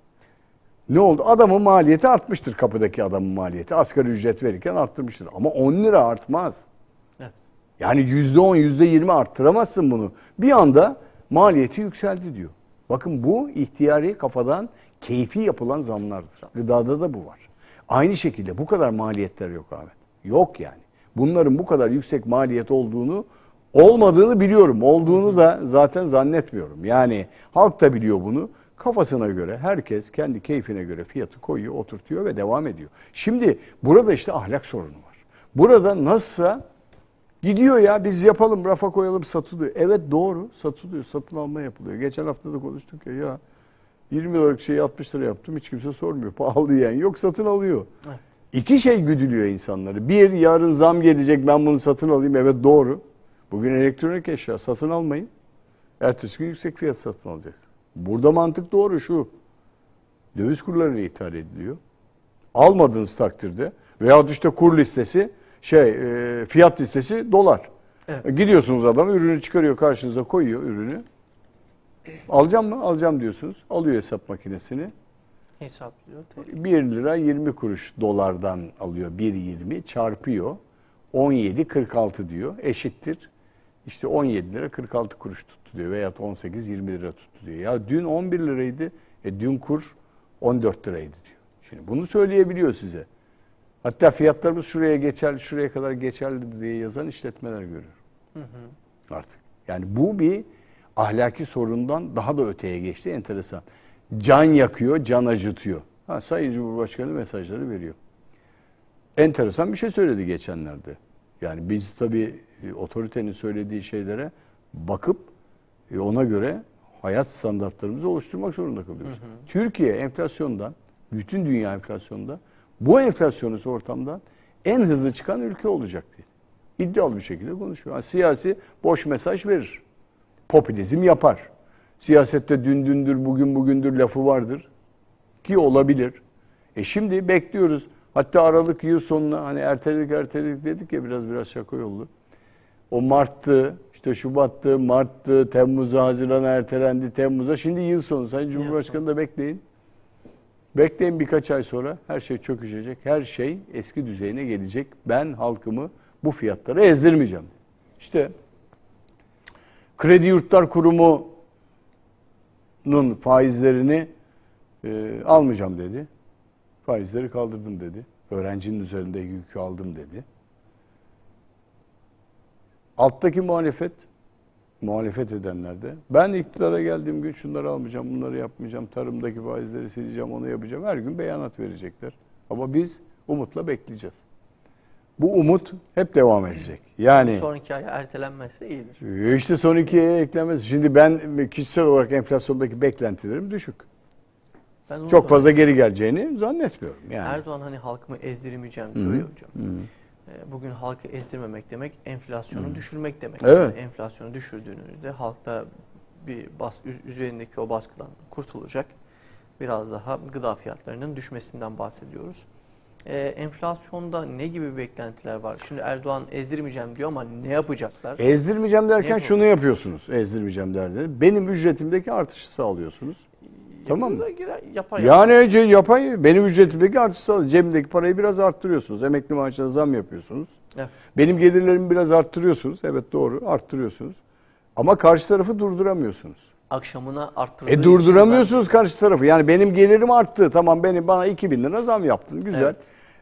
Ne oldu? Adamın maliyeti artmıştır, kapıdaki adamın maliyeti. Asgari ücret verirken arttırmıştır. Ama 10 lira artmaz. Evet. Yani %10, %20 arttıramazsın bunu. Bir anda maliyeti yükseldi diyor. Bakın bu ihtiyari kafadan keyfi yapılan zamlardır. Gıdada da bu var. Aynı şekilde bu kadar maliyetler yok Ahmet. Yok yani. Bunların bu kadar yüksek maliyet olmadığını biliyorum. Olduğunu da zaten zannetmiyorum. Yani halk da biliyor bunu. Kafasına göre herkes kendi keyfine göre fiyatı koyuyor, oturtuyor ve devam ediyor. Şimdi burada işte ahlak sorunu var. Burada nasılsa gidiyor ya biz yapalım, rafa koyalım, satılıyor. Evet doğru, satılıyor, satın alma yapılıyor. Geçen hafta da konuştuk ya 20 liralık şeyi 60 lira yaptım, hiç kimse sormuyor. Pahalı diyen yok, satın alıyor. Evet. İki şey güdülüyor insanları. Bir, yarın zam gelecek, ben bunu satın alayım. Evet doğru. Bugün elektronik eşya satın almayın. Ertesi gün yüksek fiyat satın alacaksın. Burada mantık doğru şu. Döviz kurları ithal ediliyor. Almadığınız takdirde veyahut işte kur listesi, fiyat listesi dolar. Evet. Gidiyorsunuz adam ürünü çıkarıyor, karşınıza koyuyor ürünü. Alacağım mı? Alacağım diyorsunuz. Alıyor hesap makinesini. Hesaplıyor. 1 lira 20 kuruş dolardan alıyor. 1.20 çarpıyor. 17.46 diyor. Eşittir. İşte 17 lira 46 kuruş tuttu diyor. Veyahut 18-20 lira tuttu diyor. Ya dün 11 liraydı. Dün kur 14 liraydı diyor. Şimdi bunu söyleyebiliyor size. Hatta fiyatlarımız şuraya geçerli, şuraya kadar geçerli diye yazan işletmeler görüyorum. Artık. Yani bu bir ahlaki sorundan daha da öteye geçti. Enteresan. Can yakıyor, can acıtıyor. Sayın Cumhurbaşkanı mesajları veriyor. Enteresan bir şey söyledi geçenlerde. Yani biz tabii otoritenin söylediği şeylere bakıp ona göre hayat standartlarımızı oluşturmak zorunda kalıyoruz. Türkiye enflasyondan, bütün dünya enflasyonda, bu enflasyonist ortamdan en hızlı çıkan ülke olacak diye. İddialı bir şekilde konuşuyor. Siyasi boş mesaj verir. Popülizm yapar. Siyasette dün dündür, bugün bugündür lafı vardır. Ki olabilir. Şimdi bekliyoruz. Hatta Aralık yıl sonuna hani erteledik dedik ya biraz şaka yollu. O Mart'tı, işte Şubat'tı, Mart'tı, Temmuz'a, Haziran'a ertelendi, Temmuz'a. Şimdi yıl sonu. Sayın Cumhurbaşkanı da bekleyin. Bekleyin birkaç ay sonra her şey çökecek. Her şey eski düzeyine gelecek. Ben halkımı bu fiyatlara ezdirmeyeceğim. İşte Kredi Yurtlar Kurumu'nun faizlerini almayacağım dedi. Faizleri kaldırdım dedi. Öğrencinin üzerinde yükü aldım dedi. Alttaki muhalefet edenler de ben iktidara geldiğim gün şunları almayacağım, bunları yapmayacağım, tarımdaki faizleri sileceğim, onu yapacağım. Her gün beyanat verecekler. Ama biz umutla bekleyeceğiz. Bu umut hep devam edecek. Yani son 2 ay ertelenmezse iyidir. İşte son 2 aya eklenmez. Şimdi ben kişisel olarak enflasyondaki beklentilerim düşük. Çok fazla geri geleceğini zannetmiyorum. Yani. Erdoğan hani halkımı ezdirmeyeceğim diyor ya hocam. Bugün halkı ezdirmemek demek enflasyonu düşürmek demek. Evet. Yani enflasyonu düşürdüğünüzde halkta bir üzerindeki o baskıdan kurtulacak. Biraz daha gıda fiyatlarının düşmesinden bahsediyoruz. Enflasyonda ne gibi beklentiler var? Şimdi Erdoğan ezdirmeyeceğim diyor ama ne yapacaklar? Ezdirmeyeceğim derken şunu yapıyorsunuz. Ezdirmeyeceğim derken benim ücretimdeki artışı sağlıyorsunuz. Tamam mı? Yani önce yapay benim ücretimdeki artışı sağlıyor. Cebimdeki parayı biraz arttırıyorsunuz. Emekli maaşına zam yapıyorsunuz. Evet. Benim gelirlerimi biraz arttırıyorsunuz. Evet doğru arttırıyorsunuz. Ama karşı tarafı durduramıyorsunuz. Akşamına arttırdığı durduramıyorsunuz karşı tarafı. Yani benim gelirim arttı. Tamam bana 2.000 lira zam yaptın. Güzel. Evet.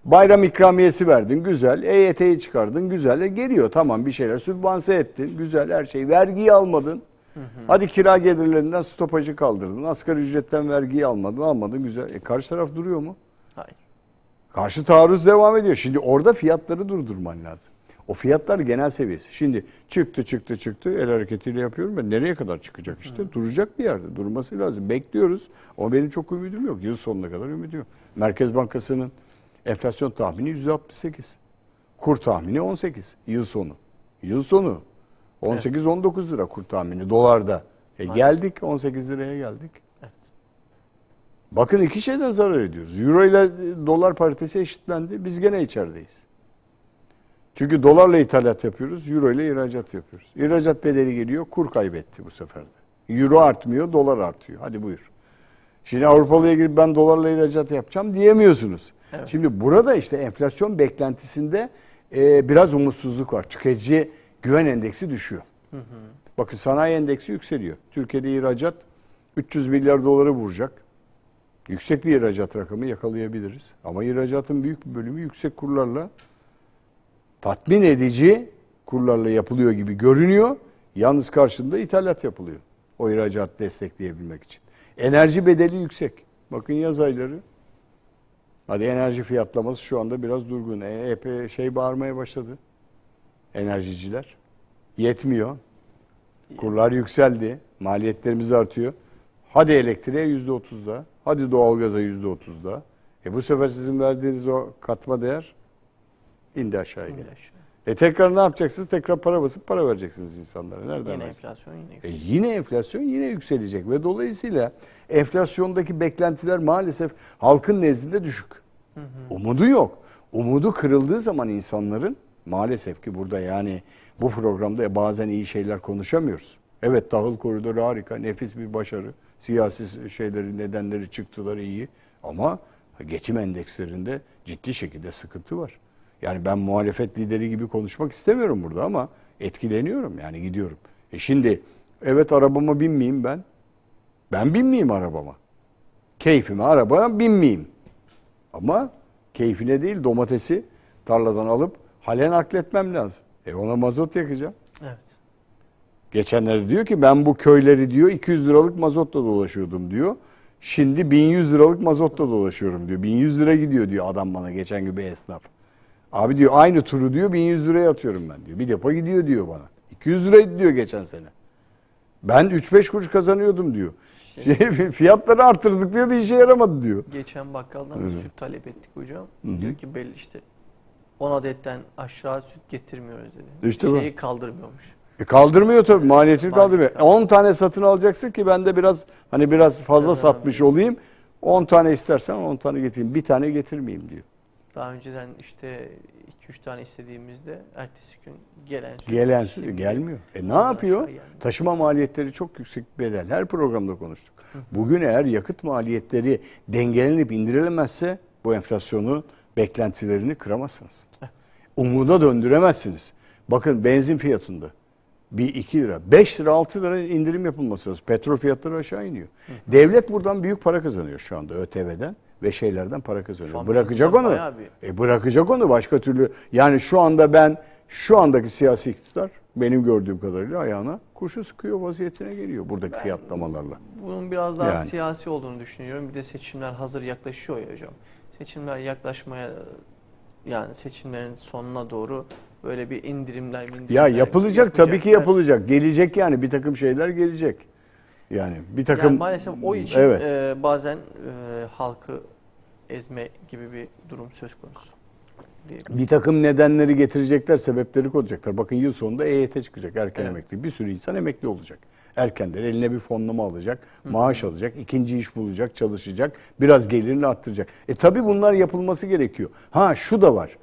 Bayram ikramiyesi verdin. Güzel. EYT'yi çıkardın. Güzel. Geliyor. Tamam bir şeyler. Sübvanse ettin. Güzel her şey. Vergiyi almadın. Hadi kira gelirlerinden stopajı kaldırdın. Asgari ücretten vergiyi almadın. Güzel. Karşı taraf duruyor mu? Hayır. Karşı taarruz devam ediyor. Şimdi orada fiyatları durdurman lazım. O fiyatlar genel seviyesi. Şimdi çıktı. El hareketiyle yapıyorum ben. Nereye kadar çıkacak işte? Duracak bir yerde. Durması lazım. Bekliyoruz. Ama benim çok ümidim yok. Yıl sonuna kadar ümidim yok. Merkez Bankası'nın enflasyon tahmini %68. Kur tahmini 18. Yıl sonu. 18-19 lira kur tahmini dolarda. Geldik 18 liraya geldik. Evet. Bakın iki şeyden zarar ediyoruz. Euro ile dolar paritesi eşitlendi. Biz gene içerideyiz. Çünkü dolarla ithalat yapıyoruz, euro ile ihracat yapıyoruz. İhracat bedeli geliyor, kur kaybetti bu sefer de. Euro artmıyor, dolar artıyor. Hadi buyur. Şimdi Avrupalı'ya gidip ben dolarla ihracat yapacağım diyemiyorsunuz. Evet. Şimdi burada işte enflasyon beklentisinde biraz umutsuzluk var. Tüketici güven endeksi düşüyor. Bakın sanayi endeksi yükseliyor. Türkiye'de ihracat 300 milyar doları vuracak. Yüksek bir ihracat rakamı yakalayabiliriz. Ama ihracatın büyük bir bölümü yüksek kurlarla tatmin edici kurlarla yapılıyor gibi görünüyor. Yalnız karşında ithalat yapılıyor. O ihracatı destekleyebilmek için. Enerji bedeli yüksek. Bakın yaz ayları. Hadi enerji fiyatlaması şu anda biraz durgun. Bağırmaya başladı. Enerjiciler. Yetmiyor. Kurlar yükseldi. Maliyetlerimiz artıyor. Hadi elektriğe %30'da. Hadi doğalgaza %30'da. Bu sefer sizin verdiğiniz o katma değer indi aşağıya. Tekrar ne yapacaksınız? Tekrar para basıp para vereceksiniz insanlara. Nereden? Yine enflasyon yine enflasyon yine yükselecek ve dolayısıyla enflasyondaki beklentiler maalesef halkın nezdinde düşük. Umudu yok. Umudu kırıldığı zaman insanların maalesef ki burada yani bu programda bazen iyi şeyler konuşamıyoruz. Evet tahıl koridoru harika, nefis bir başarı. Siyasi nedenleri çıktıları iyi ama geçim endekslerinde ciddi şekilde sıkıntı var. Yani ben muhalefet lideri gibi konuşmak istemiyorum burada ama etkileniyorum yani gidiyorum. Şimdi evet arabama binmeyeyim ben. Ben binmeyeyim arabama. Keyfime arabaya binmeyeyim. Ama keyfine değil domatesi tarladan alıp hale nakletmem lazım. Ona mazot yakacağım. Evet. Geçenleri diyor ki ben bu köyleri diyor 200 liralık mazotla dolaşıyordum diyor. Şimdi 1100 liralık mazotla dolaşıyorum diyor. 1100 lira gidiyor diyor adam bana geçen gün bir esnaf. Abi diyor aynı turu diyor 1100 liraya atıyorum ben diyor. Bir depo gidiyor diyor bana. 200 liraydı diyor geçen sene. Ben 3-5 kuruş kazanıyordum diyor. Fiyatları arttırdık diyor bir işe yaramadı diyor. Geçen bakkaldan bir süt talep ettik hocam. Diyor ki belli işte 10 adetten aşağı süt getirmiyoruz dedi. İşte kaldırmıyormuş. Kaldırmıyor tabii maliyetini kaldırmıyor. 10 tane satın alacaksın ki ben de biraz fazla satmış olayım. 10 tane istersen 10 tane getireyim. Bir tane getirmeyeyim diyor. Daha önceden işte 2-3 tane istediğimizde ertesi gün gelmiyor. Ne yapıyor? Taşıma maliyetleri çok yüksek bedel. Her programda konuştuk. Bugün eğer yakıt maliyetleri dengelenip indirilemezse bu enflasyonu beklentilerini kıramazsınız. Umuda döndüremezsiniz. Bakın benzin fiyatında bir 2 lira, 5 lira, 6 lira indirim yapılması lazım. Petrol fiyatları aşağı iniyor. Devlet buradan büyük para kazanıyor şu anda ÖTV'den ve şeylerden para kazanıyor. Bırakacak onu. Bırakacak onu başka türlü. Yani şu anda şu andaki siyasi iktidar benim gördüğüm kadarıyla ayağına kurşun sıkıyor vaziyetine geliyor buradaki fiyatlamalarla. Bunun biraz daha siyasi olduğunu düşünüyorum. Bir de seçimler hazır yaklaşıyor ya hocam. Seçimler yaklaşmaya, yani seçimlerin sonuna doğru böyle bir indirimler yapılacak tabii ki yapılacak. Gelecek yani bir takım şeyler gelecek. Yani bir takım yani maalesef o için bazen halkı ezme gibi bir durum söz konusu. Bir takım nedenleri getirecekler, sebepleri koyacaklar. Bakın yıl sonunda EYT çıkacak, erken emekli. Bir sürü insan emekli olacak. Erkenden eline bir fonlama alacak, maaş alacak, ikinci iş bulacak, çalışacak, biraz gelirini arttıracak. Tabii bunlar yapılması gerekiyor. Şu da var.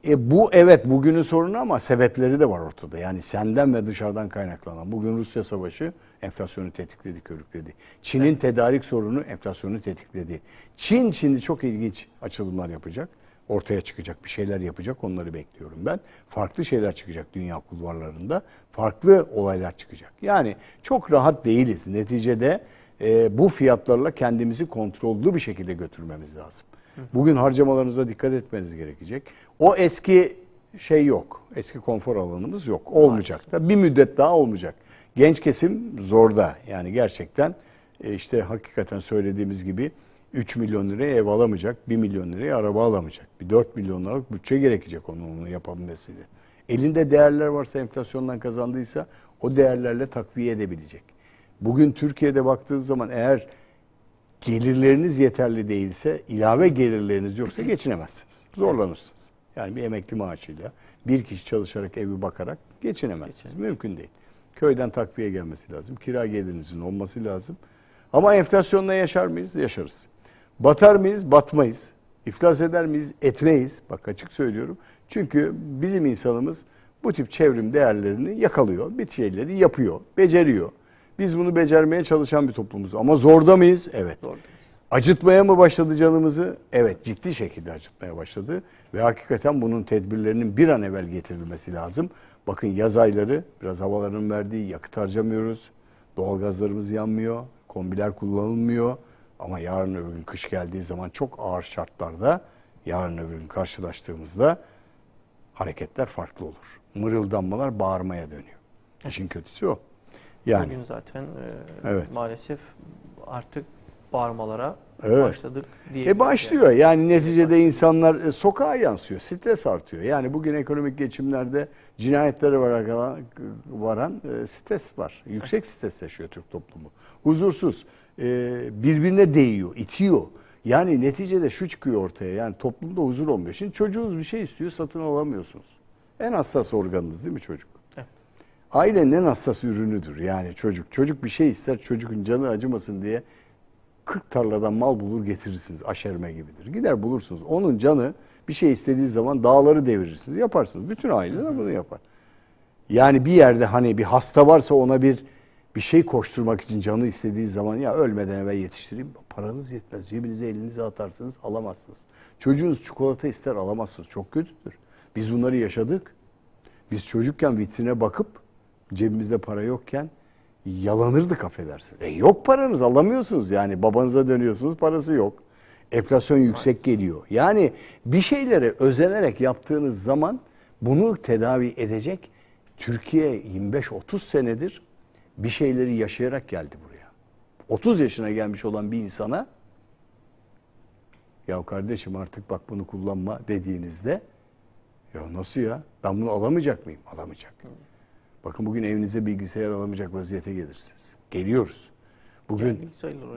Bu evet bugünün sorunu ama sebepleri de var ortada. Yani senden ve dışarıdan kaynaklanan. Bugün Rusya savaşı enflasyonu tetikledi, körükledi. Çin'in tedarik sorunu enflasyonu tetikledi. Çin şimdi çok ilginç açılımlar yapacak. Ortaya çıkacak bir şeyler yapacak. Onları bekliyorum ben. Farklı şeyler çıkacak dünya kulvarlarında. Farklı olaylar çıkacak. Yani çok rahat değiliz. Neticede bu fiyatlarla kendimizi kontrollü bir şekilde götürmemiz lazım. Bugün harcamalarınıza dikkat etmeniz gerekecek. O eski şey yok. Eski konfor alanımız yok. Olmayacak da bir müddet daha olmayacak. Genç kesim zorda. Yani gerçekten işte hakikaten söylediğimiz gibi 3 milyon liraya ev alamayacak, 1 milyon liraya araba alamayacak. Bir 4 milyon liralık bütçe gerekecek onu yapabilmesiyle. Elinde değerler varsa enflasyondan kazandıysa o değerlerle takviye edebilecek. Bugün Türkiye'de baktığınız zaman eğer gelirleriniz yeterli değilse, ilave gelirleriniz yoksa geçinemezsiniz. Zorlanırsınız. Yani bir emekli maaşıyla, bir kişi çalışarak evi bakarak geçinemezsiniz. Mümkün değil. Köyden takviye gelmesi lazım. Kira gelirinizin olması lazım. Ama enflasyonla yaşar mıyız? Yaşarız. Batar mıyız? Batmayız. İflas eder miyiz? Etmeyiz. Bak açık söylüyorum. Çünkü bizim insanımız bu tip çevrim değerlerini yakalıyor. Bir şeyleri yapıyor, beceriyor. Biz bunu becermeye çalışan bir toplumuz. Ama zorda mıyız? Evet. Zordayız. Acıtmaya mı başladı canımızı? Evet, ciddi şekilde acıtmaya başladı. Ve hakikaten bunun tedbirlerinin bir an evvel getirilmesi lazım. Bakın yaz ayları biraz havaların verdiği yakıt harcamıyoruz. Doğalgazlarımız yanmıyor. Kombiler kullanılmıyor. Ama yarın öbür gün kış geldiği zaman çok ağır şartlarda yarın öbür gün karşılaştığımızda hareketler farklı olur. Mırıldanmalar bağırmaya dönüyor. İşin kötüsü o. Yani. Bugün zaten maalesef artık bağırmalara başladık diye. Başlıyor. Yani neticede insanlar sokağa yansıyor. Stres artıyor. Yani bugün ekonomik geçimlerde cinayetlere varan stres var. Yüksek stres yaşıyor Türk toplumu. Huzursuz. Birbirine değiyor, itiyor. Yani neticede şu çıkıyor ortaya. Yani toplumda huzur olmuyor. Şimdi çocuğunuz bir şey istiyor, satın alamıyorsunuz. En hassas organınız değil mi çocuk? Ailenin en hassas ürünüdür yani çocuk. Çocuk bir şey ister, çocuğun canı acımasın diye 40 tarladan mal bulur getirirsiniz. Aşerme gibidir. Gider bulursunuz. Onun canı bir şey istediği zaman dağları devirirsiniz. Yaparsınız. Bütün aileler bunu yapar. Yani bir yerde hani bir hasta varsa ona bir şey koşturmak için canı istediği zaman ya ölmeden evvel yetiştireyim. Paranız yetmez. Cebinize elinize atarsınız alamazsınız. Çocuğunuz çikolata ister alamazsınız. Çok kötüdür. Biz bunları yaşadık. Biz çocukken vitrine bakıp cebimizde para yokken yalanırdık affedersiniz. Yok paranız alamıyorsunuz yani babanıza dönüyorsunuz parası yok. Enflasyon yüksek geliyor. Yani bir şeylere özenerek yaptığınız zaman bunu tedavi edecek Türkiye 25-30 senedir bir şeyleri yaşayarak geldi buraya. 30 yaşına gelmiş olan bir insana ya kardeşim artık bak bunu kullanma dediğinizde ya nasıl ya ben bunu alamayacak mıyım? Alamayacak. Bakın bugün evinize bilgisayar alamayacak vaziyete gelirsiniz. Geliyoruz. Bugün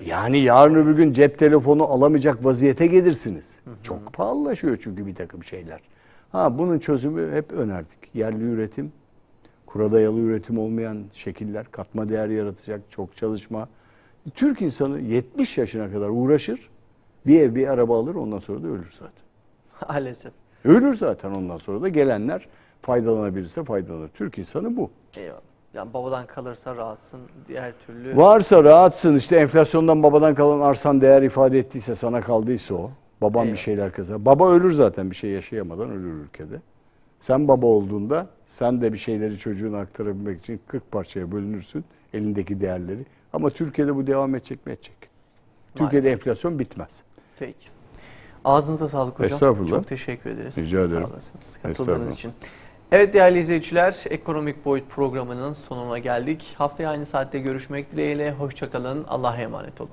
yani yarın öbür gün cep telefonu alamayacak vaziyete gelirsiniz. Çok pahalılaşıyor çünkü bir takım şeyler. Bunun çözümü hep önerdik. Yerli üretim, kura dayalı üretim olmayan şekiller, katma değer yaratacak, çok çalışma. Türk insanı 70 yaşına kadar uğraşır. Bir ev, bir araba alır, ondan sonra da ölür zaten. Maalesef. Ölür zaten, ondan sonra da gelenler faydalanabilirse faydalanır. Türk insanı bu. Eyvallah. Yani babadan kalırsa rahatsın, diğer türlü... Varsa rahatsın, işte enflasyondan babadan kalan arsan değer ifade ettiyse, sana kaldıysa o. Baban bir şeyler kazanır. Baba ölür zaten, bir şey yaşayamadan ölür ülkede. Sen baba olduğunda sen de bir şeyleri çocuğuna aktarabilmek için 40 parçaya bölünürsün, elindeki değerleri. Ama Türkiye'de bu devam edecek mi? Edecek. Türkiye'de enflasyon bitmez. Peki. Ağzınıza sağlık hocam. Estağfurullah. Çok teşekkür ederiz. Rica ederim. Sağ olasınız katıldığınız için. Evet değerli izleyiciler, Ekonomik Boyut programının sonuna geldik. Haftaya aynı saatte görüşmek dileğiyle. Hoşça kalın. Allah'a emanet olun.